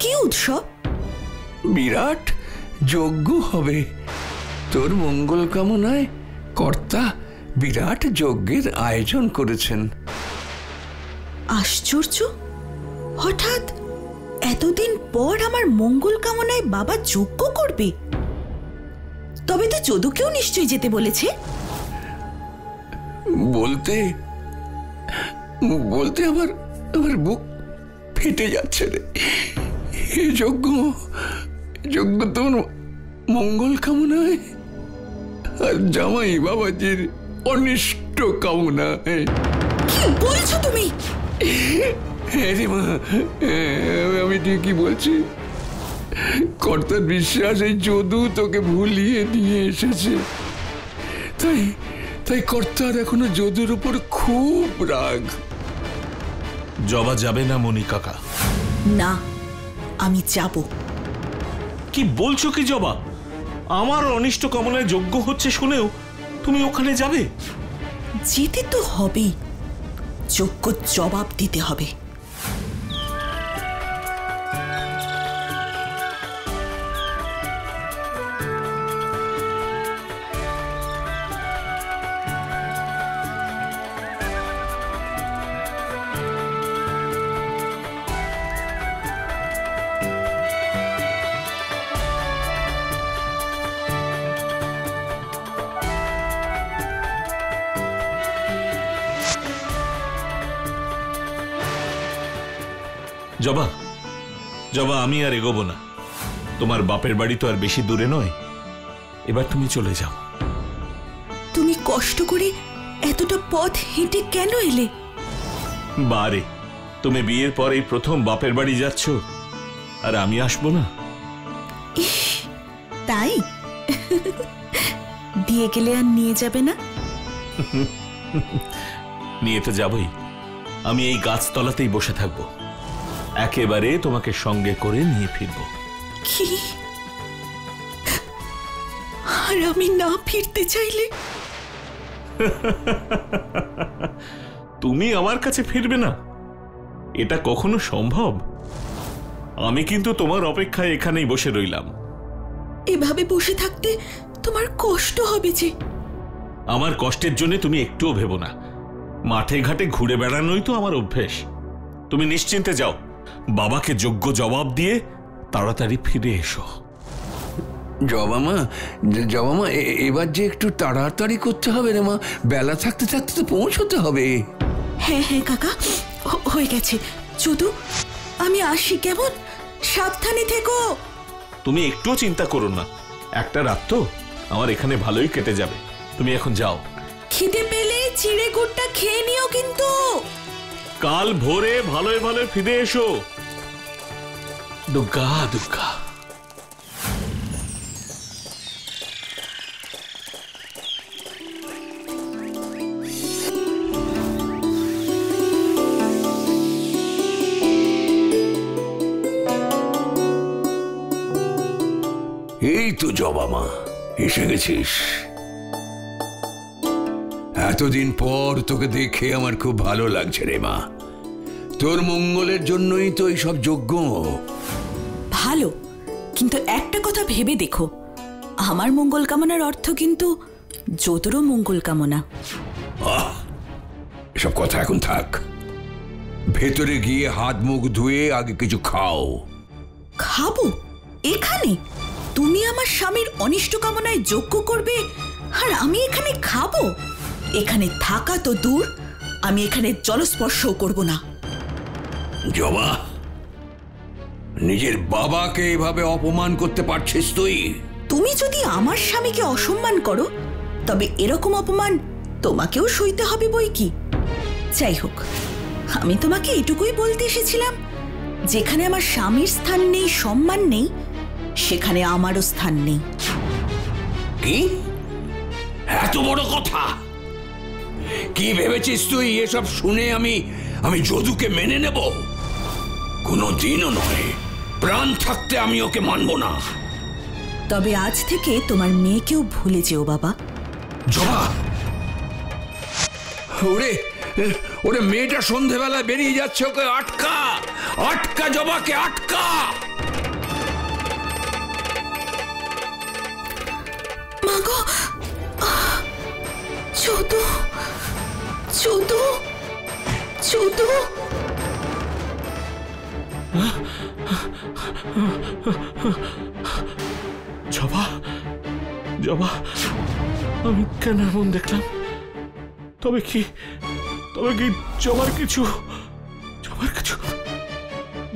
কি উৎসব? বিরাট যজ্ঞ হবে, তোর মঙ্গল কামনায় কর্তা বিরাট যজ্ঞের আয়োজন করেছেন। আশ্চর্য, হঠাৎ এতদিন পর আমার মঙ্গল কামনায় বাবা যজ্ঞ করবে? তবে তো যদুকেও নিশ্চয়ই যেতে বলেছে। বলতে বলতে আমার আমার বুক ফেটে যাচ্ছে রে। যজ্ঞ যজ্ঞ তোর মঙ্গল কামনায় আর জামাই বাবাজির অনিষ্ট কামনায়। কি বলছো তুমি? হ্যাঁ রে মা, আমি ঠিকই বলছি। কর্তার বিশ্বাস এই যদু তোকে ভুলিয়ে দিয়ে এসেছে, তাই তাই কর্তার এখনো যদুর উপর খুব রাগ। জবা যাবে না মণি কাকা? না, আমি যাব। কি বলছো কি জবা? আমার অনিষ্ট কামনায় যজ্ঞ হচ্ছে শুনেও তুমি ওখানে যাবে? যেতে তো হবেই, যোগ্য জবাব দিতে হবে। জবা, জবা, আমি আর এগোবো না। তোমার বাপের বাড়ি তো আর বেশি দূরে নয়, এবার তুমি চলে যাও। তুমি কষ্ট করে এতটা পথ হেঁটে কেন এলে? বারে, তুমি বিয়ের পর এই প্রথম বাপের বাড়ি যাচ্ছ, আর আমি আসবো না? তাই দিয়ে গেলে আর নিয়ে যাবে না? নিয়ে তো যাবই। আমি এই গাছতলাতেই বসে থাকবো, একেবারে তোমাকে সঙ্গে করে নিয়ে ফিরবো। কি? আর আমি না ফিরতে চাইলে? তুমি আমার কাছে ফিরবে না, এটা কখনো সম্ভব? আমি কিন্তু তোমার অপেক্ষায় এখানেই বসে রইলাম। এভাবে বসে থাকতে তোমার কষ্ট হবে যে। আমার কষ্টের জন্য তুমি একটুও ভেবো না, মাঠে ঘাটে ঘুরে বেড়ানোই তো আমার অভ্যেস। তুমি নিশ্চিন্তে যাও, বাবাকে যোগ্য জবাব দিয়ে তাড়াতাড়ি ফিরে এসো। জবা মা, এবার যে একটু তাড়াতাড়ি করতে হবে রে মা, বেলা থাকতে থাকতে তো পৌঁছতে হবে। হ্যাঁ হ্যাঁ কাকা, হয়ে গেছে। যদু, আমি আসি কেমন? সাবধানে থেকো। তুমি একটুও চিন্তা করো না, একটা রাত তো আমার এখানে ভালোই কেটে যাবে। তুমি এখন যাও। খিদে পেলে চিড়ে গুড়টা খেয়ে নিও কিন্তু। কাল ভোরে ভালোই ভালো ফিরে এসো। দুর্গা দুর্গা। এই তো জবা মা, এসে গেছিস। এতদিন পর তোকে দেখে আমার খুব ভালো লাগছে রে মা। তোর মঙ্গলের জন্যই তো এইসব যজ্ঞ। ভালো, কিন্তু একটা কথা ভেবে দেখো, আমার মঙ্গল কামনার অর্থ কিন্তু যদুরও মঙ্গল কামনা। এসব কথা এখন থাক, ভেতরে গিয়ে হাত মুখ ধুয়ে আগে কিছু খাও। খাবো? এখানে? তুমি আমার স্বামীর অনিষ্ট কামনায় যজ্ঞ করবে আর আমি এখানে খাবো? এখানে থাকা তো দূর, আমি এখানে জলস্পর্শও করব না। জবা, নিজের বাবাকে এভাবে অপমান করতে পারছিস তুই? তুমি যদি আমার স্বামীকে অসম্মান করো, তবে এরকম অপমান তোমাকেও সইতে হবে বই কি। যাই হোক, আমি তোমাকে এটুকুই বলতে এসেছিলাম, যেখানে আমার স্বামীর স্থান নেই, সম্মান নেই, সেখানে আমারও স্থান নেই। কি এত বড় কথা? কি ভেবেছিস তুই এসব শুনে আমি যদুকে মেনে নেব? কোনোদিনও নয়, প্রাণ থাকতে আমি ওকে মানব না। তবে আজ থেকে তোমার মেয়েকেও ভুলে যেও বাবা। জবা, ওরে মেয়েটা সন্ধেবেলায় বেরিয়ে যাচ্ছে, ওকে আটকা, আটকা জবাকে আটকা। মাগো, যদু, যদু, যদু। জবা, জবা, আমি কেন এমন দেখলাম? তবে কি জবার কিছু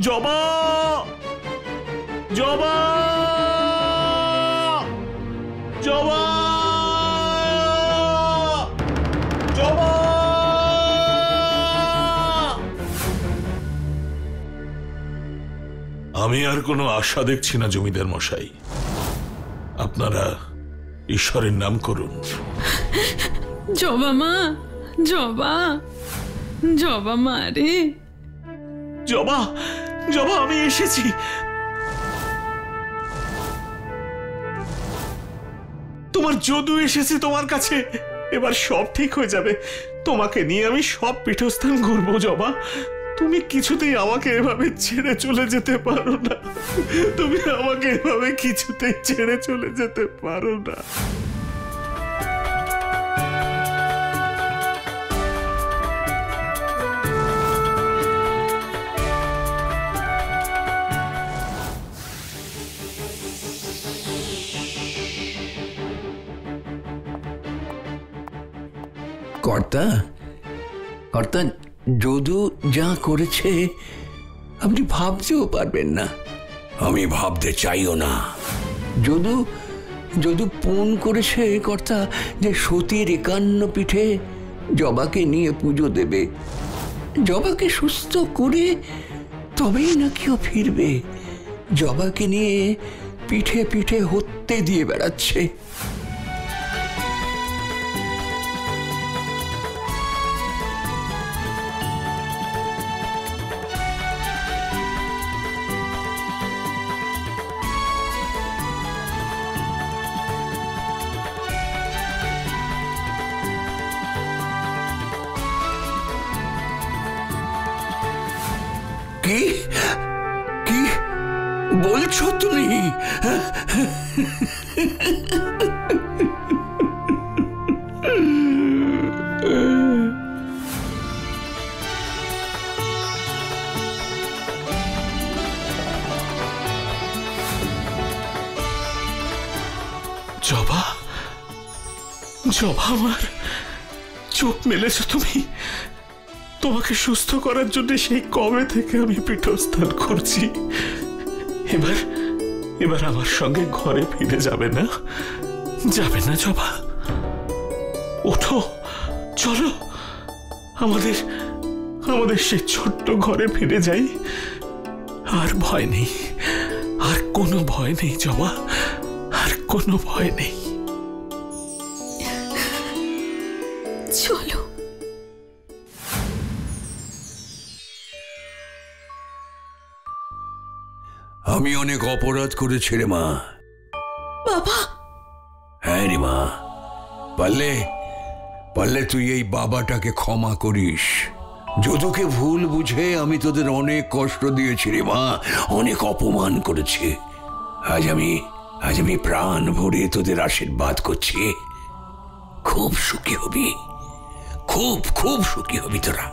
জবা, জবা, জবা, জবা। আমি আর কোনো আশা দেখছি না জমিদার মশাই, আপনারা ঈশ্বরের নাম করুন। জবা মা, জবা, জবা মা রে। জবা, জবা, আমি এসেছি। তোমার যদু এসেছে তোমার কাছে, এবার সব ঠিক হয়ে যাবে। তোমাকে নিয়ে আমি সব পীঠস্থান ঘুরবো জবা। তুমি কিছুতেই আমাকে এভাবে ছেড়ে চলে যেতে পারো না। তুমি আমাকে এভাবে কিছুতেই ছেড়ে চলে যেতে পারো না। কর্তা, কর্তা, যদু যা করেছে আপনি ভাবতেও পারবেন না। আমি ভাবতে চাইও না। যদু পণ করেছে কর্তা যে সতীর 51 পিঠে জবাকে নিয়ে পুজো দেবে। জবাকে সুস্থ করে তবেই নাকি ও ফিরবে। জবাকে নিয়ে পিঠে পিঠে হত্যে দিয়ে বেড়াচ্ছে। কি কি বলছো তুমি? জবা, জবা আমার চোখ মেলেছ তুমি। তোমাকে সুস্থ করার জন্য সেই কবে থেকে আমি পীঠস্থান করছি। এবার এবার আমার সঙ্গে ঘরে ফিরে যাবে না? যাবে না জবা? ওঠো, চলো আমাদের আমাদের সেই ছোট্ট ঘরে ফিরে যাই। আর ভয় নেই, আর কোনো ভয় নেই জবা, আর কোনো ভয় নেই। চলো। আমি অনেক অপরাধ করেছি রে মা। বাবা। হ্যাঁ রে মা, পারলে পারলে তুই এই বাবাটাকে ক্ষমা করিস। যদুকে ভুল বুঝে আমি তোদের অনেক কষ্ট দিয়েছি রে মা, অনেক অপমান করেছি। আজ আমি প্রাণ ভরে তোদের আশীর্বাদ করছি, খুব সুখী হবি, খুব খুব সুখী হবি তোরা।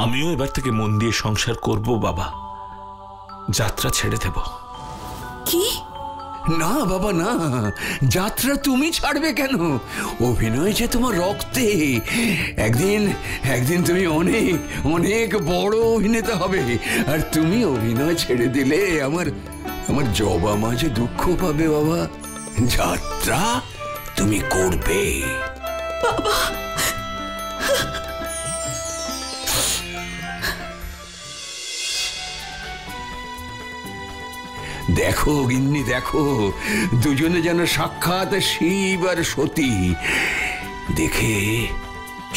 আমিও এবার থেকে মন দিয়ে সংসার করব বাবা, যাত্রা ছেড়ে দেব। কি? না বাবা না, যাত্রা তুমি ছাড়বে কেন? অভিনয় যে তোমার রক্তে। একদিন একদিন তুমি অনেক অনেক বড় অভিনেতা হবে। আর তুমি অভিনয় ছেড়ে দিলে আমার আমার জবা মা যে দুঃখ পাবে বাবা। যাত্রা তুমি করবে বাবা। দেখো গিন্নি, দেখো দুজনে যেন সাক্ষাৎ শিব আর সতী। দেখে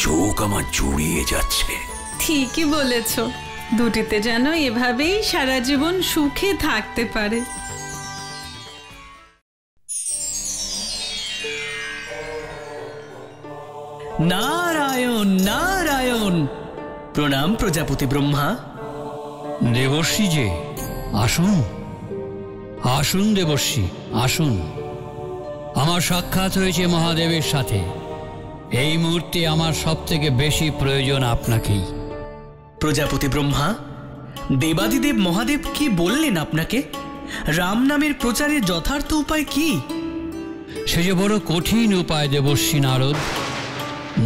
চোখ আমার জুড়িয়ে যাচ্ছে। ঠিকই বলেছ, দুটিতে যেন এভাবেই সারা জীবন সুখে থাকতে পারে। নারায়ণ নারায়ণ। প্রণাম প্রজাপতি ব্রহ্মা। দেবর্ষি যে, আসুন আসুন দেবর্ষি, আসুন। আমার সাক্ষাৎ হয়েছে মহাদেবের সাথে। এই মুহূর্তে আমার সব থেকে বেশি প্রয়োজন আপনাকেই। প্রজাপতি ব্রহ্মা, দেবাদিদেব মহাদেব কি বললেন আপনাকে? রাম নামের প্রচারের যথার্থ উপায় কি? সে যে বড় কঠিন উপায় দেবর্ষি নারদ।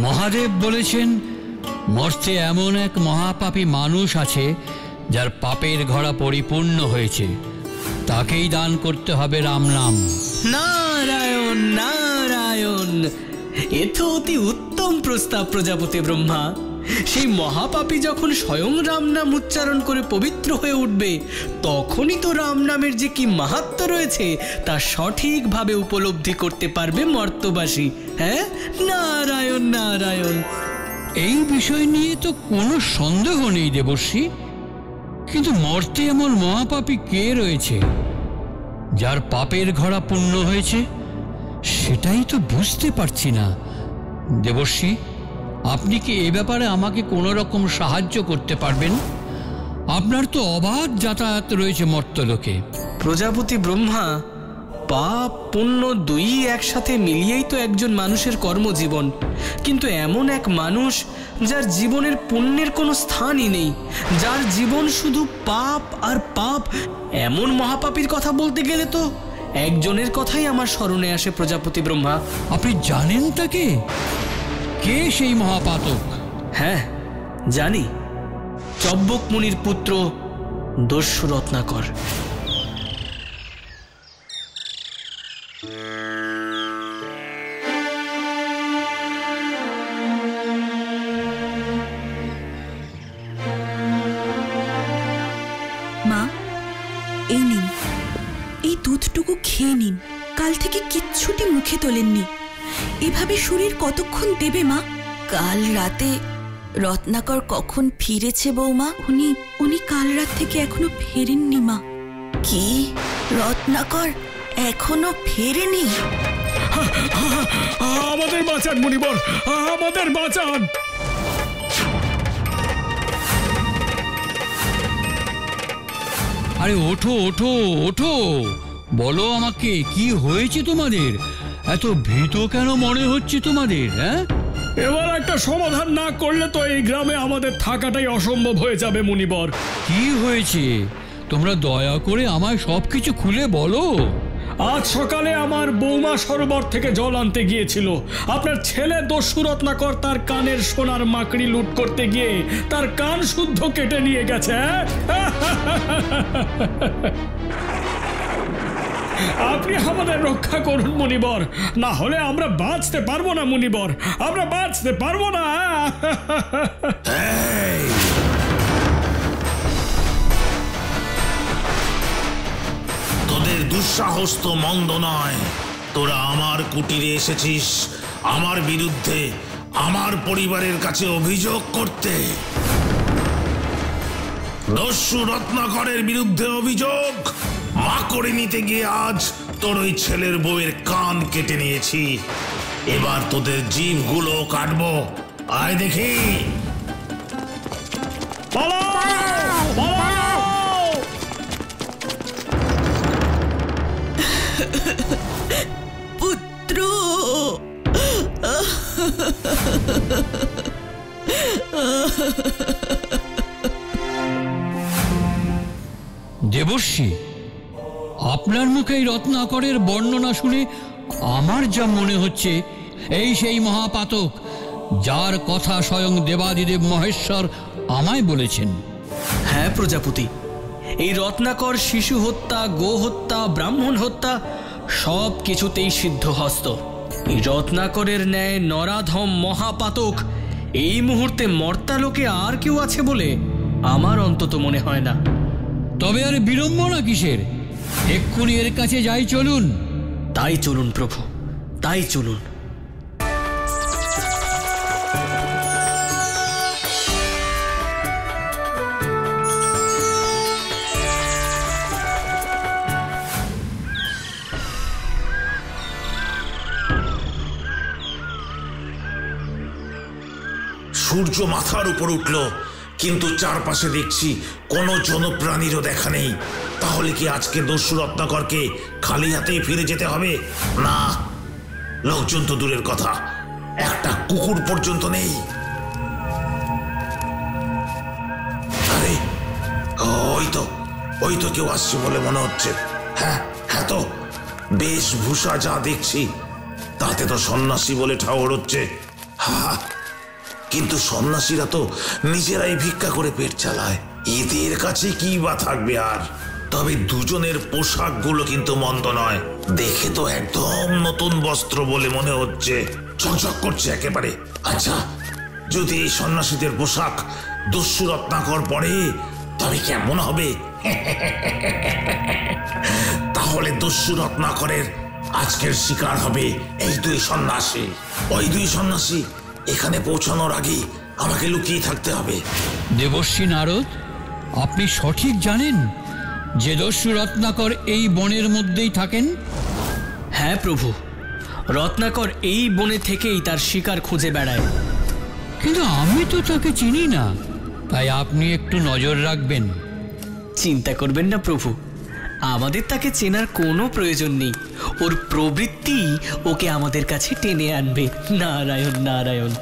মহাদেব বলেছেন, মর্তে এমন এক মহাপাপী মানুষ আছে যার পাপের ঘড়া পরিপূর্ণ হয়েছে, তাকেই দান করতে হবে রাম নাম। নারায়ণ নারায়ণ, এ তো অতি উত্তম প্রস্তাব প্রজাপতি ব্রহ্মা। সেই মহাপাপী যখন স্বয়ং রাম নাম উচ্চারণ করে পবিত্র হয়ে উঠবে, তখনই তো রাম নামের যে কি মাহাত্ম্য রয়েছে তা সঠিকভাবে উপলব্ধি করতে পারবে মর্তবাসী। হ্যাঁ, নারায়ণ নারায়ণ। এই বিষয় নিয়ে তো কোনো সন্দেহ নেই দেবর্ষি, কিন্তু মর্তে এমন মহাপাপী কে রয়েছে যার পাপের ঘড়া পূর্ণ হয়েছে? সেটাই তো বুঝতে পারছি না। দেবর্ষি, আপনি কি এ ব্যাপারে আমাকে কোনো রকম সাহায্য করতে পারবেন? আপনার তো অবাধ যাতায়াত রয়েছে মর্তলোকে। প্রজাপতি ব্রহ্মা, পাপ পুণ্য দুই একসাথে মিলিয়েই তো একজন মানুষের কর্মজীবন। কিন্তু এমন এক মানুষ যার জীবনের পুণ্যের কোনো স্থানই নেই, যার জীবন শুধু পাপ আর পাপ, এমন মহাপাপীর কথা বলতে গেলে তো একজনের কথাই আমার স্মরণে আসে প্রজাপতি ব্রহ্মা। আপনি জানেন তাকে? কে সেই মহাপাতক? হ্যাঁ জানি, চব্বক মুনির পুত্র দস্যু রত্নাকর। মা, এই নিন, এই দুধটুকু খেয়ে নিন। কাল থেকে কিচ্ছুটি মুখে তোলেননি, এভাবে শরীর কতক্ষণ দেবে মা? কাল রাতে রত্নাকর কখন ফিরেছে বৌমা? উনি কাল রাত থেকে এখনো ফেরেননি মা। কি? রত্নাকর এখনো ফেরেনি? আমাদের বাঁচান মুনিবর, আমাদের বাঁচান। আরে ওঠো ওঠো ওঠো, বলো আমাকে কি হয়েছে তোমাদের? এত ভীত কেন মনে হচ্ছে তোমাদের? হ্যাঁ, এবার একটা সমাধান না করলে তো এই গ্রামে আমাদের থাকাটাই অসম্ভব হয়ে যাবে মুনিবর। কি হয়েছে তোমরা দয়া করে আমায় সবকিছু খুলে বলো। আজ সকালে আমার বৌমা সরোবর থেকে জল আনতে গিয়েছিল। আপনার ছেলে দস্যু রত্নাকর তার কানের সোনার মাকড়ি লুট করতে গিয়ে তার কান শুদ্ধ কেটে নিয়ে গেছে। আপনি আমাদের রক্ষা করুন মুনিবর, না হলে আমরা বাঁচতে পারবো না মুনিবর, আমরা বাঁচতে পারবো না। তোদের দুঃসাহস তো মন্দ নয়। তোরা আমার কুটিরে এসেছিস আমার বিরুদ্ধে আমার পরিবারের কাছে অভিযোগ করতে। দস্যু রত্নাকরের বিরুদ্ধে অভিযোগ মা করে নিতে গিয়ে আজ তোর ওই ছেলের বউয়ের কান কেটে নিয়েছি। এবার তোদের জিভগুলো কাটবো। আয় দেখি। পুত্র, দেবর্ষী, আপনার মুখে এই রত্নাকরের বর্ণনা শুনে আমার যা মনে হচ্ছে এই সেই মহাপাতক যার কথা স্বয়ং দেবাদিদেব মহেশ্বর আমায় বলেছেন। হ্যাঁ প্রজাপতি, এই রত্নাকর শিশু হত্যা, গো হত্যা, ব্রাহ্মণ হত্যা সব কিছুতেই সিদ্ধহস্ত। এই রত্নাকরের ন্যায় নরাধম মহাপাতক এই মুহূর্তে মর্তালোকে আর কেউ আছে বলে আমার অন্তত মনে হয় না। তবে আর বিড়ম্বনা কিসের? এক্ষুনি এর কাছে যাই, চলুন। তাই চলুন প্রভু, তাই চলুন। সূর্য মাথার উপর উঠল, কিন্তু চারপাশে দেখছি কোনো জনপ্রাণীরও দেখা নেই। তাহলে কি আজকে দস্যু রত্নাকরকে খালি হাতেই ফিরে যেতে হবে? না, লোকজন তো দূরের কথা, একটা কুকুর পর্যন্ত নেই। আরে ওই তো কেউ আসছে বলে মনে হচ্ছে। হ্যাঁ হ্যাঁ, তো বেশভূষা যা দেখছি তাতে তো সন্ন্যাসী বলে ঠাওর হচ্ছে। হ্যাঁ, কিন্তু সন্ন্যাসীরা তো নিজেরাই ভিক্ষা করে পেট চালায়, এদের কাছে কি বা থাকবে আর। তবে দুজনের পোশাকগুলো কিন্তু মন্দ নয়, দেখে তো একদম নতুন বস্ত্র বলে মনে হচ্ছে, চকচক করছে একেবারে। আচ্ছা, যদি এই সন্ন্যাসীদের পোশাক দস্যু রত্নাকর পরে তবে কেমন হবে? তাহলে দস্যু রত্নাকরের আজকের শিকার হবে এই দুই সন্ন্যাসী। ওই দুই সন্ন্যাসী এখানে পৌঁছানোর আগে আমাকে লুকিয়ে থাকতে হবে। দেবর্ষী নারদ, আপনি সঠিক জানেন যে দস্যু রত্নাকর এই বনের মধ্যেই থাকেন? হ্যাঁ প্রভু, রত্নাকর এই বনে থেকেই তার শিকার খুঁজে বেড়ায়। কিন্তু আমি তো তাকে চিনি না, তাই আপনি একটু নজর রাখবেন। চিন্তা করবেন না প্রভু, আমাদের তাকে চেনার কোনো প্রয়োজন নেই। ওর প্রবৃত্তি ওকে আমাদের কাছে টেনে আনবে। নারায়ণ নারায়ণ।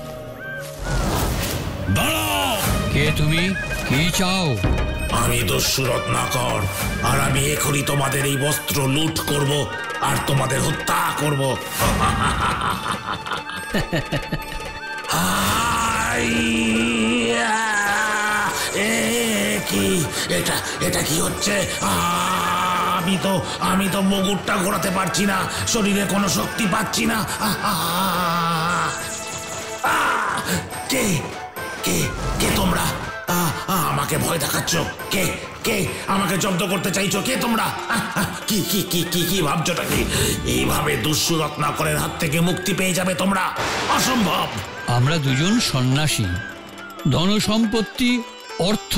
কে তুমি? কি চাও? আমি দস্যু রত্নাকর, আর আমি এখনই তোমাদের এই বস্ত্র লুট করব আর তোমাদের হত্যা করব। কি এটা কি হচ্ছে? আমি তো মুগুরটা ঘোরাতে পারছি না, শরীরে কোনো শক্তি পাচ্ছি না। কে কে কে তোমরা? আমাকে ভয় দেখাচ্ছ? কে কে আমাকে জব্দ করতে চাইছো? কে তোমরা? কি কি কি কি কি ভাবছোটা কি? এইভাবে দস্যু রত্নাকরের হাত থেকে মুক্তি পেয়ে যাবে তোমরা? অসম্ভব। আমরা দুজন সন্ন্যাসী, ধন সম্পত্তি, অর্থ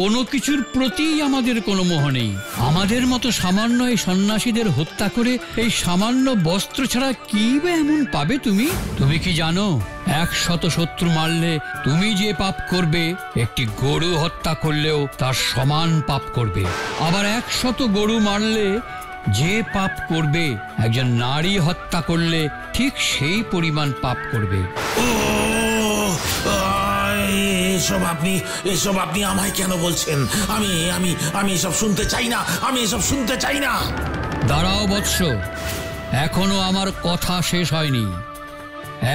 কোনো কিছুর প্রতি আমাদের কোনো মোহ নেই। আমাদের মতো সামান্য এই সন্ন্যাসীদের হত্যা করে এই সামান্য বস্ত্র ছাড়া কি বা এমন পাবে তুমি? তুমি কি জানো 100 শত্রু মারলে তুমি যে পাপ করবে, একটি গরু হত্যা করলেও তার সমান পাপ করবে। আবার 100 গরু মারলে যে পাপ করবে, একজন নারী হত্যা করলে ঠিক সেই পরিমাণ পাপ করবে। এসব আপনি আমায় কেন বলছেন? আমি এসব শুনতে চাই না, আমি এসব শুনতে চাই না। দাঁড়াও বৎস, এখনো আমার কথা শেষ হয়নি।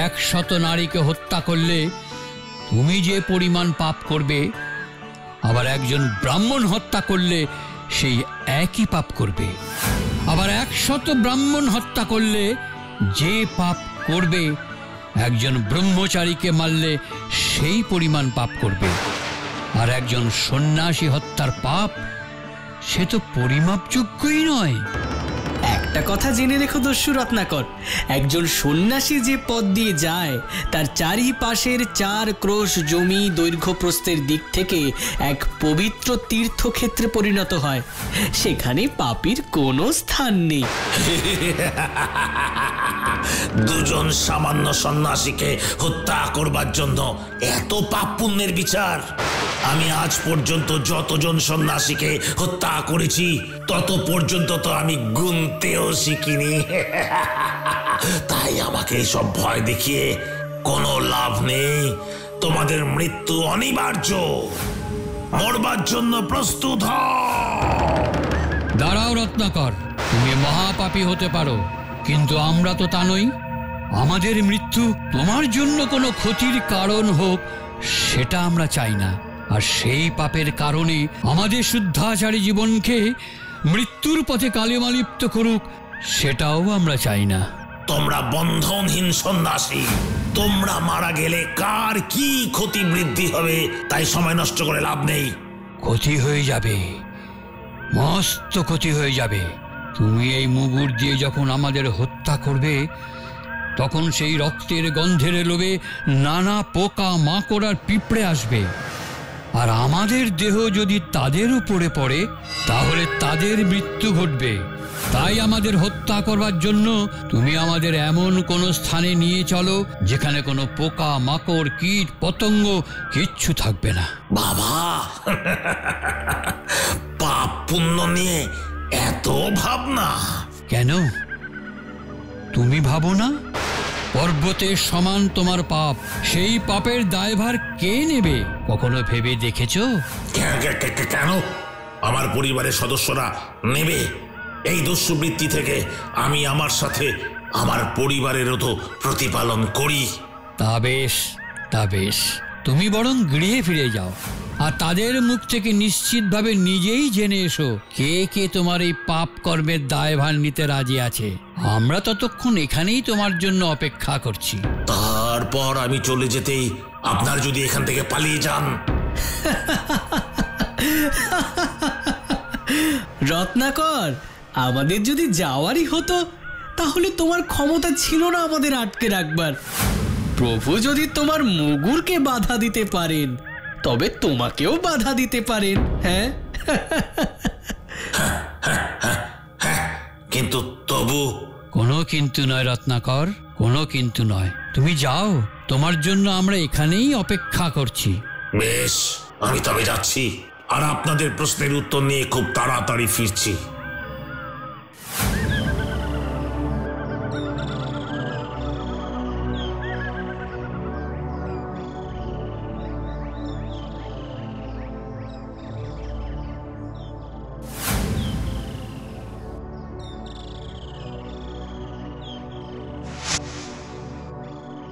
100 নারীকে হত্যা করলে তুমি যে পরিমাণ পাপ করবে, আবার একজন ব্রাহ্মণ হত্যা করলে সেই একই পাপ করবে। আবার 100 ব্রাহ্মণ হত্যা করলে যে পাপ করবে, একজন ব্রহ্মচারীকে মারলে সেই পরিমাণ পাপ করবে। আর একজন সন্ন্যাসী হত্যার পাপ সে তো পরিমাপযোগ্যই নয়। একটা কথা জেনে রেখো দস্যু রত্নাকর, একজন সন্ন্যাসী যে পথ দিয়ে যায় তার চারিপাশের 4 ক্রোশ জমি দৈর্ঘ্য প্রস্থের দিক থেকে এক পবিত্র তীর্থক্ষেত্রে পরিণত হয়। সেখানে পাপীর কোনো স্থান নেই। দুজন সামান্য সন্ন্যাসীকে হত্যা করবার জন্য এত পাপ পুণ্যের বিচার? আমি আজ পর্যন্ত যতজন সন্ন্যাসীকে হত্যা করেছি তত পর্যন্ত তো আমি গুনতেও শিখিনি। তাই আমাকে সব ভয় দেখিয়ে কোনো লাভ নেই। তোমাদের মৃত্যু অনিবার্য। মরবার জন্য প্রস্তুত হও। দাঁড়াও রত্নাকর, তুমি মহাপাপী হতে পারো, কিন্তু আমরা তো তা নই। আমাদের মৃত্যু তোমার জন্য কোনো ক্ষতির কারণ হোক সেটা আমরা চাই না। আর সেই পাপের কারণে আমাদের শুদ্ধাচারী জীবনকে মৃত্যুর পথে কালিমালিপ্ত করুক সেটাও আমরা চাই না। তোমরা বন্ধনহীন সন্ন্যাসী, তোমরা মারা গেলে কার কি ক্ষতি বৃদ্ধি হবে তাই সময় নষ্ট করে লাভ নেই। ক্ষতি হয়ে যাবে, মস্ত ক্ষতি হয়ে যাবে। তুমি এই মুগুর দিয়ে যখন আমাদের হত্যা করবে, তখন সেই রক্তের গন্ধের লোভে নানা পোকা মাকড় আর পিঁপড়ে আসবে। আর আমাদের দেহ যদি তাদের উপরে পড়ে তাহলে তাদের মৃত্যু ঘটবে। তাই আমাদের হত্যা করবার জন্য তুমি আমাদের এমন কোনো স্থানে নিয়ে চলো যেখানে কোনো পোকা মাকড় কীট পতঙ্গ কিচ্ছু থাকবে না। বাবা, পাপ পুণ্য নিয়ে এত ভাবনা কেন? তুমি ভাবো না? পর্বতের সমান তোমার পাপ, সেই পাপের দায়ভার কে নেবে? কখনো ভেবে দেখেছো? কেন আমার পরিবারের সদস্যরা নেবে? এই দস্যুবৃত্তি থেকে আমি আমার সাথে আমার পরিবারেরও তো প্রতিপালন করি। তা বেশ, তা বেশ, তুমি বরং গৃহে ফিরে যাও আর তাদের মুখ থেকে নিশ্চিতভাবে নিজেই জেনে এসো কে কে তোমার এই পাপ কর্মের দায়ভার নিতে রাজি আছে। আমরা ততক্ষণ এখানেই তোমার জন্য অপেক্ষা করছি। তারপর আমি চলে যেতেই আপনার যদি এখান থেকে পালিয়ে যান। রত্নাকর, আমাদের যদি যাওয়ারই হতো তাহলে তোমার ক্ষমতা ছিল না আমাদের আটকে রাখবার। প্রভু যদি তোমার মুগুরকে বাধা দিতে পারেন তবে তোমাকেও বাধা দিতে পারেন। হ্যাঁ, কিন্তু তবু। কোনো কিন্তু নয় রত্নাকর, কোনো কিন্তু নয়। তুমি যাও, তোমার জন্য আমরা এখানেই অপেক্ষা করছি। বেশ, আমি তবে যাচ্ছি, আর আপনাদের প্রশ্নের উত্তর নিয়ে খুব তাড়াতাড়ি ফিরছি।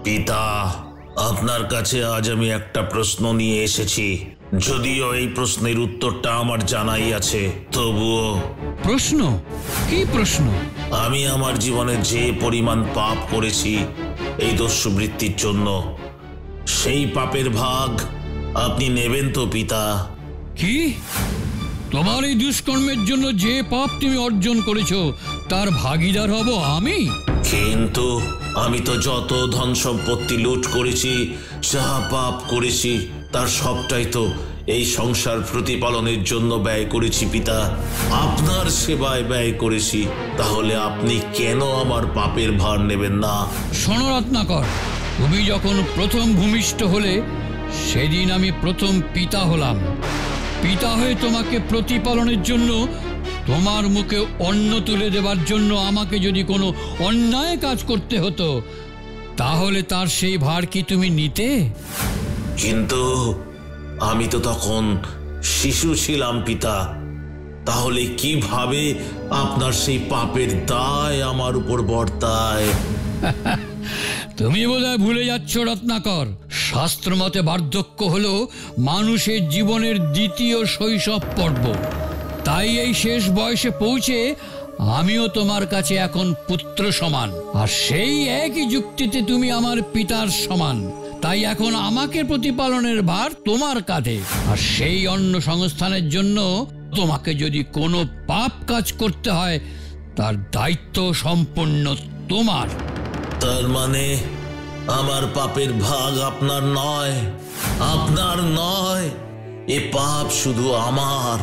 পিতা, আপনার কাছে আজ আমি একটা প্রশ্ন নিয়ে এসেছি। যদিও এই প্রশ্নের উত্তরটা আমার জানাই আছে, তবুও। প্রশ্ন? কি প্রশ্ন? আমি আমার জীবনে যে পরিমাণ পাপ করেছি এই দস্যুবৃত্তির জন্য, সেই পাপের ভাগ আপনি নেবেন তো পিতা? কি? তোমার এই দুষ্কর্মের জন্য যে পাপ তুমি অর্জন করেছো তার ভাগীদার হব আমি? কিন্তু আমি তো যত ধন সম্পত্তি লুট করেছি, যা পাপ করেছি, তার সবটাই তো এই সংসার প্রতিপালনের জন্য ব্যয় করেছি পিতা, আপনার সেবায় ব্যয় করেছি, তাহলে আপনি কেন আমার পাপের ভার নেবেন না? শোনো রত্নাকর, তুমি যখন প্রথম ভূমিষ্ঠ হলে সেদিন আমি প্রথম পিতা হলাম। পিতা হয়ে তোমাকে প্রতিপালনের জন্য, তোমার মুখে অন্ন তুলে দেবার জন্য আমাকে যদি কোনো অন্যায় কাজ করতে হতো, তাহলে তার সেই ভার কি তুমি নিতে? কিন্তু আমি তো তখন শিশু ছিলাম পিতা, তাহলে কিভাবে আপনার সেই পাপের দায় আমার উপর বর্তায়? তুমি বোধহয় ভুলে যাচ্ছ রত্নাকর, শাস্ত্র মতে বার্ধক্য হলো মানুষের জীবনের দ্বিতীয় শৈশব পর্ব। তাই এই শেষ বয়সে পৌঁছে আমিও তোমার কাছে এখন পুত্র সমান, আর সেই একই যুক্তিতে তুমি আমার পিতার সমান। তাই এখন আমাকে প্রতিপালনের ভার তোমার কাঁধে, আর সেই অন্ন সংস্থানের জন্য তোমাকে যদি কোনো পাপ কাজ করতে হয়, তার দায়িত্ব সম্পূর্ণ তোমার। তার মানে আমার পাপের ভাগ আপনার নয়, আপনার নয়, এ পাপ শুধু আমার।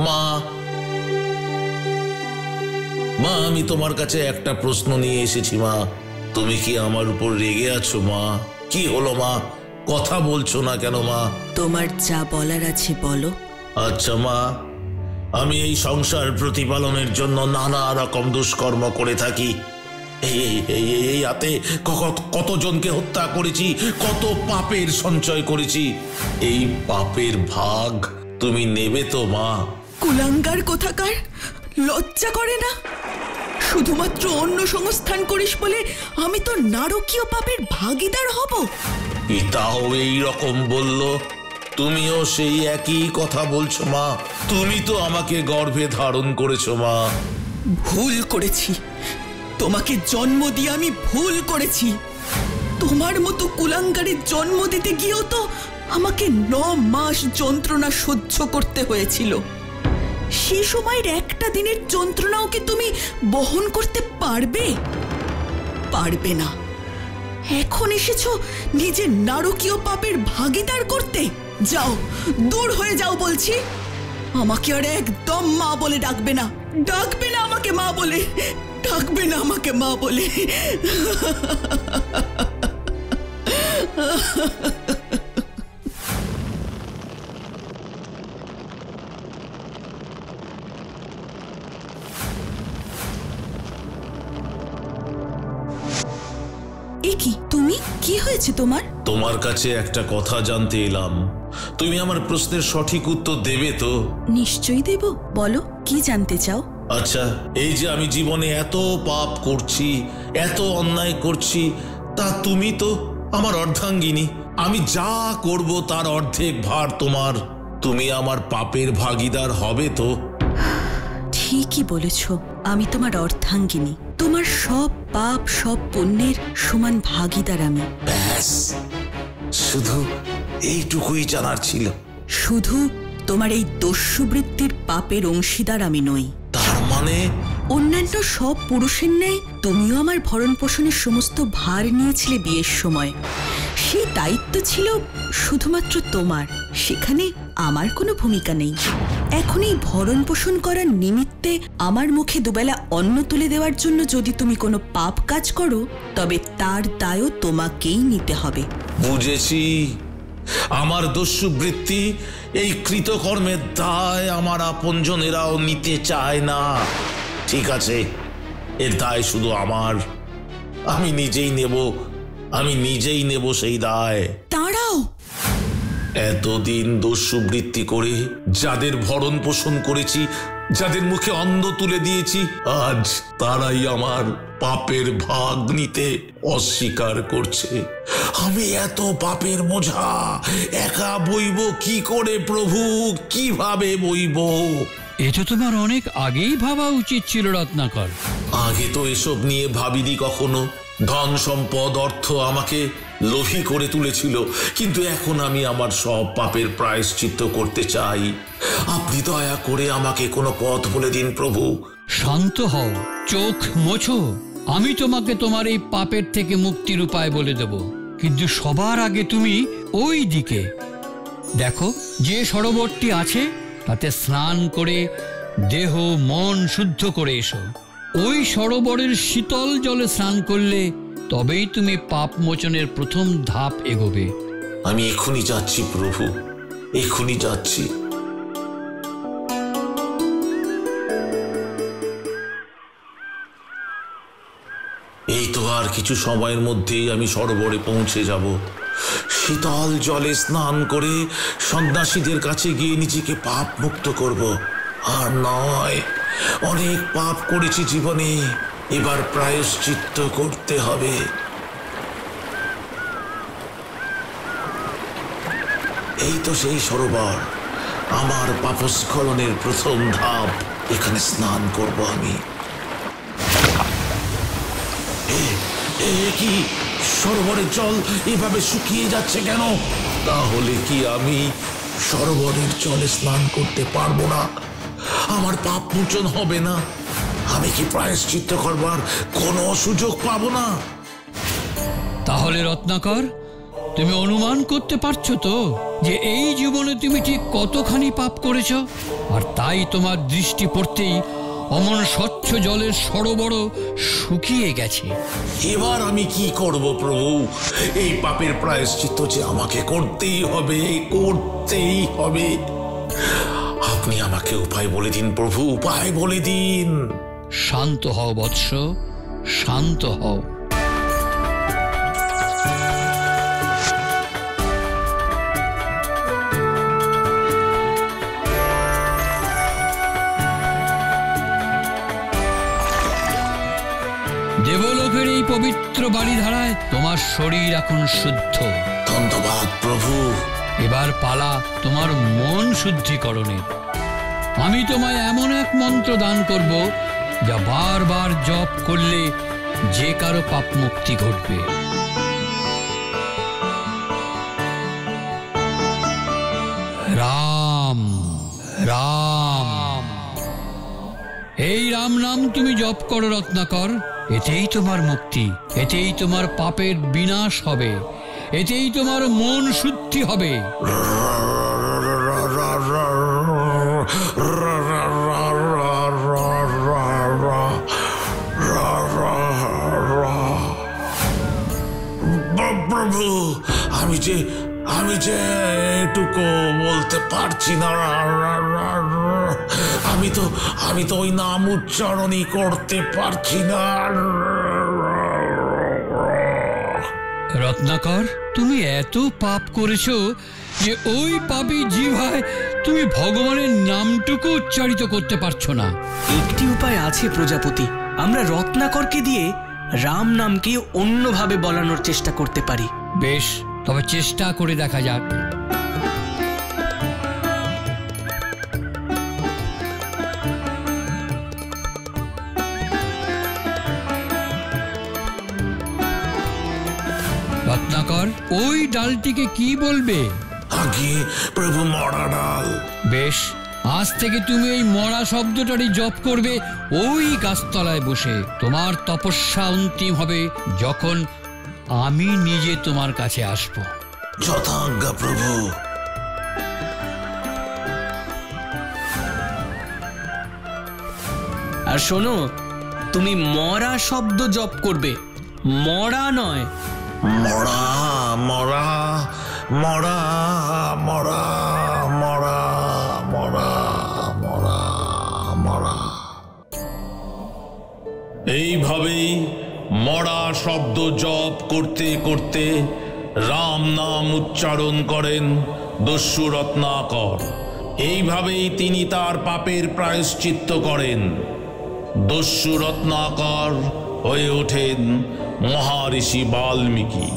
মা, আমি তোমার কাছে একটা প্রশ্ন নিয়ে এসেছি মা। তুমি কি আমার উপর রেগে আছো মা? কি হলো মা, কথা বলছো না কেন মা? তোমার যা বলার আছে বলো। আচ্ছা মা, আমি এই সংসার প্রতিপালনের জন্য নানা রকম দুষ্কর্ম করে থাকি। এই হাতে কতজনকে হত্যা করেছি, কত পাপের সঞ্চয় করেছি। এই পাপের ভাগ তুমি নেবে তো মা? কুলাঙ্গার কোথাকার, লজ্জা করে না? শুধুমাত্র অন্য সংস্থান করিস বলে আমি তো নারকীয় পাপের ভাগীদার হব? পিতাও এই রকম বলল, তুমিও সেই একই কথা বলছো মা। তুমি তো আমাকে গর্ভে ধারণ করেছো মা। ভুল করেছি, তোমাকে জন্ম দিয়ে আমি ভুল করেছি। তোমার মতো কুলাঙ্গারের জন্ম দিতে গিয়েও তো আমাকে 9 মাস যন্ত্রণা সহ্য করতে হয়েছিল। সেই সময়ের একটা দিনের যন্ত্রণাও কি তুমি বহন করতে পারবে? পারবে না। এখন এসেছো নিজের নারকীয় পাপের ভাগীদার করতে। যাও, দূর হয়ে যাও বলছি। আমাকে আর একদম মা বলে ডাকবে না, ডাকবে না আমাকে মা বলে, ডাকবে না আমাকে মা বলে। কি তুমি, কি হয়েছে তোমার? তোমার কাছে একটা কথা জানতে এলাম, তুমি আমার প্রশ্নের সঠিক উত্তর দেবে তো? নিশ্চয়ই দেব, বলো কি জানতে চাও? আচ্ছা, এই যে আমি জীবনে এত পাপ করছি, এত অন্যায় করছি, তা তুমি তো আমার অর্ধাঙ্গিনী। আমি যা করব তার অর্ধেক ভার তোমার। তুমি আমার পাপের ভাগীদার হবে তো? ঠিকই বলেছ, আমি তোমার অর্ধাঙ্গিনী। তোমার সব পাপ, সব পুণ্যের সমান ভাগীদার আমি। ব্যাস, শুধু এইটুকুই জানার ছিল। শুধু তোমার এই দস্যুবৃত্তির পাপের অংশীদার আমি নই। তার মানে অন্যান্য সব পুরুষের ন্যায় তুমিও আমার ভরণ পোষণের সমস্ত ভার নিয়েছিলে বিয়ের সময়। সেই দায়িত্ব ছিল শুধুমাত্র তোমার, সেখানে আমার কোনো ভূমিকা নেই। এখন এই ভরণ পোষণ করার নিমিত্তে আমার মুখে দুবেলা অন্ন তুলে দেওয়ার জন্য যদি তুমি কোনো পাপ কাজ করো, তবে তার দায়ও তোমাকেই নিতে হবে। বুঝেছি, আমার দস্যুবৃত্তি, এই কৃতকর্মের দায় আমার আপনজনেরাও নিতে চায় না। ঠিক আছে, এর দায় শুধু আমার। আমি নিজেই নেব সেই দায়। দাঁড়াও, এতদিন দস্যুবৃত্তি করে যাদের ভরণ পোষণ করেছি, যাদের মুখে অন্ন তুলে দিয়েছি, আজ তারাই আমার পাপের ভাগ নিতে অস্বীকার করছে। আমি এত পাপের বোঝা একা বইব কি করে প্রভু? কিভাবে বইব? এটা তোমার অনেক আগেই ভাবা উচিত ছিল রত্নাকর। আগে তো এসব নিয়ে ভাবিনি কখনো। ধন সম্পদ, অর্থ আমাকে লোভী করে তুলেছিল, কিন্তু এখন আমি আমার সব পাপের প্রায়শ্চিত্ত করতে চাই। আপনি দয়া করে আমাকে কোনো পথ বলে দিন প্রভু। শান্ত হও, চোখ মোছো। আমি তোমাকে তোমার এই পাপের থেকে মুক্তির উপায় বলে দেব, কিন্তু সবার আগে তুমি ওই দিকে দেখো, যে সরোবরটি আছে তাতে স্নান করে দেহ মন শুদ্ধ করে এসো। ওই সরোবরের শীতল জলে স্নান করলে তবেই তুমি পাপ মোচনের প্রথম ধাপ এগোবে। আমি এক্ষুনি যাচ্ছি প্রভু, এক্ষুনি যাচ্ছি। এই তো আর কিছু সময়ের মধ্যেই আমি সরোবরে পৌঁছে যাব। শীতল জলে স্নান করে সন্ন্যাসীদের কাছে গিয়ে নিজেকে পাপ মুক্ত করব। আর নয়, অনেক পাপ করেছি জীবনে, এবার প্রায়শ্চিত্ত করতে হবে। এই তো সেই সরোবর, আমার পাপস্খলনের প্রথম ধাপ। এখানে স্নান করব আমি। কি সরোবরের জল এভাবে শুকিয়ে যাচ্ছে কেন? তাহলে কি আমি সরোবরের জলে স্নান করতে পারবো না? আমার পাপ মোচন হবে না? আমি কি প্রায়শ্চিত্ত করবার কোনো সুযোগ পাবো না? তাহলে রত্নাকর, তুমি অনুমান করতে পারছো তো যে এই জীবনে তুমি ঠিক কতখানি পাপ করেছ? আর তাই তোমার দৃষ্টি পড়তেই অমন স্বচ্ছ জলের সরোবরও শুকিয়ে গেছে। এবার আমি কি করব প্রভু? এই পাপের প্রায়শ্চিত্ত যে আমাকে করতেই হবে, করতেই হবে। আপনি আমাকে উপায় বলে দিন প্রভু, উপায় বলে দিন। শান্ত হও বৎস, শান্ত হও। দেবলোকের এই পবিত্র বাড়িধারায় তোমার শরীর এখন শুদ্ধ। ধন্যবাদ প্রভু। এবার পালা তোমার মন শুদ্ধিকরণের। আমি তোমায় এমন এক মন্ত্র দান করব যা বারবার জপ করলে যে কারো পাপ মুক্তি ঘটবে। রাম রাম, এই রাম নাম তুমি জপ করো রত্নাকর। এতেই তোমার মুক্তি, এতেই তোমার পাপের বিনাশ হবে, এতেই তোমার মন শুদ্ধি হবে। প্রভু, আমি যে এটুকু বলতে পারছি না। আমি তো ওই নাম উচ্চারণই করতে পারছি না। রত্নাকর, তুমি এত পাপ করেছো যে ওই পাপী জিহ্বায় তুমি ভগবানের নামটুকু উচ্চারিত করতে পারছো না। একটি উপায় আছে প্রজাপতি, আমরা রত্নাকরকে দিয়ে রাম নামকে অন্যভাবে বলানোর চেষ্টা করতে পারি। বেশ, তবে চেষ্টা করে দেখা যাক। রত্নাকর, ওই ডালটিকে কি বলবে? আগে প্রভু মরা ডাল। বেশ, আজ থেকে তুমি এই মরা শব্দটারই জপ করবে ওই গাছতলায় বসে। তোমার তপস্যা অন্তিম হবে যখন আমি নিজে তোমার কাছে আসব। যথাজ্ঞা প্রভু। আর শোনো, তুমি মরা শব্দ জপ করবে, মরা নয়। মরা মরা মরা মরা মরা মরা মরা মরা। এইভাবেই মরা শব্দ জপ করতে করতে রাম নাম উচ্চারণ করেন দস্যু রত্নাকর। এইভাবেই তিনি তার পাপের প্রায়শ্চিত্ত করেন। দস্যু রত্নাকর হয়ে ওঠেন মহারিষি বাল্মীকি।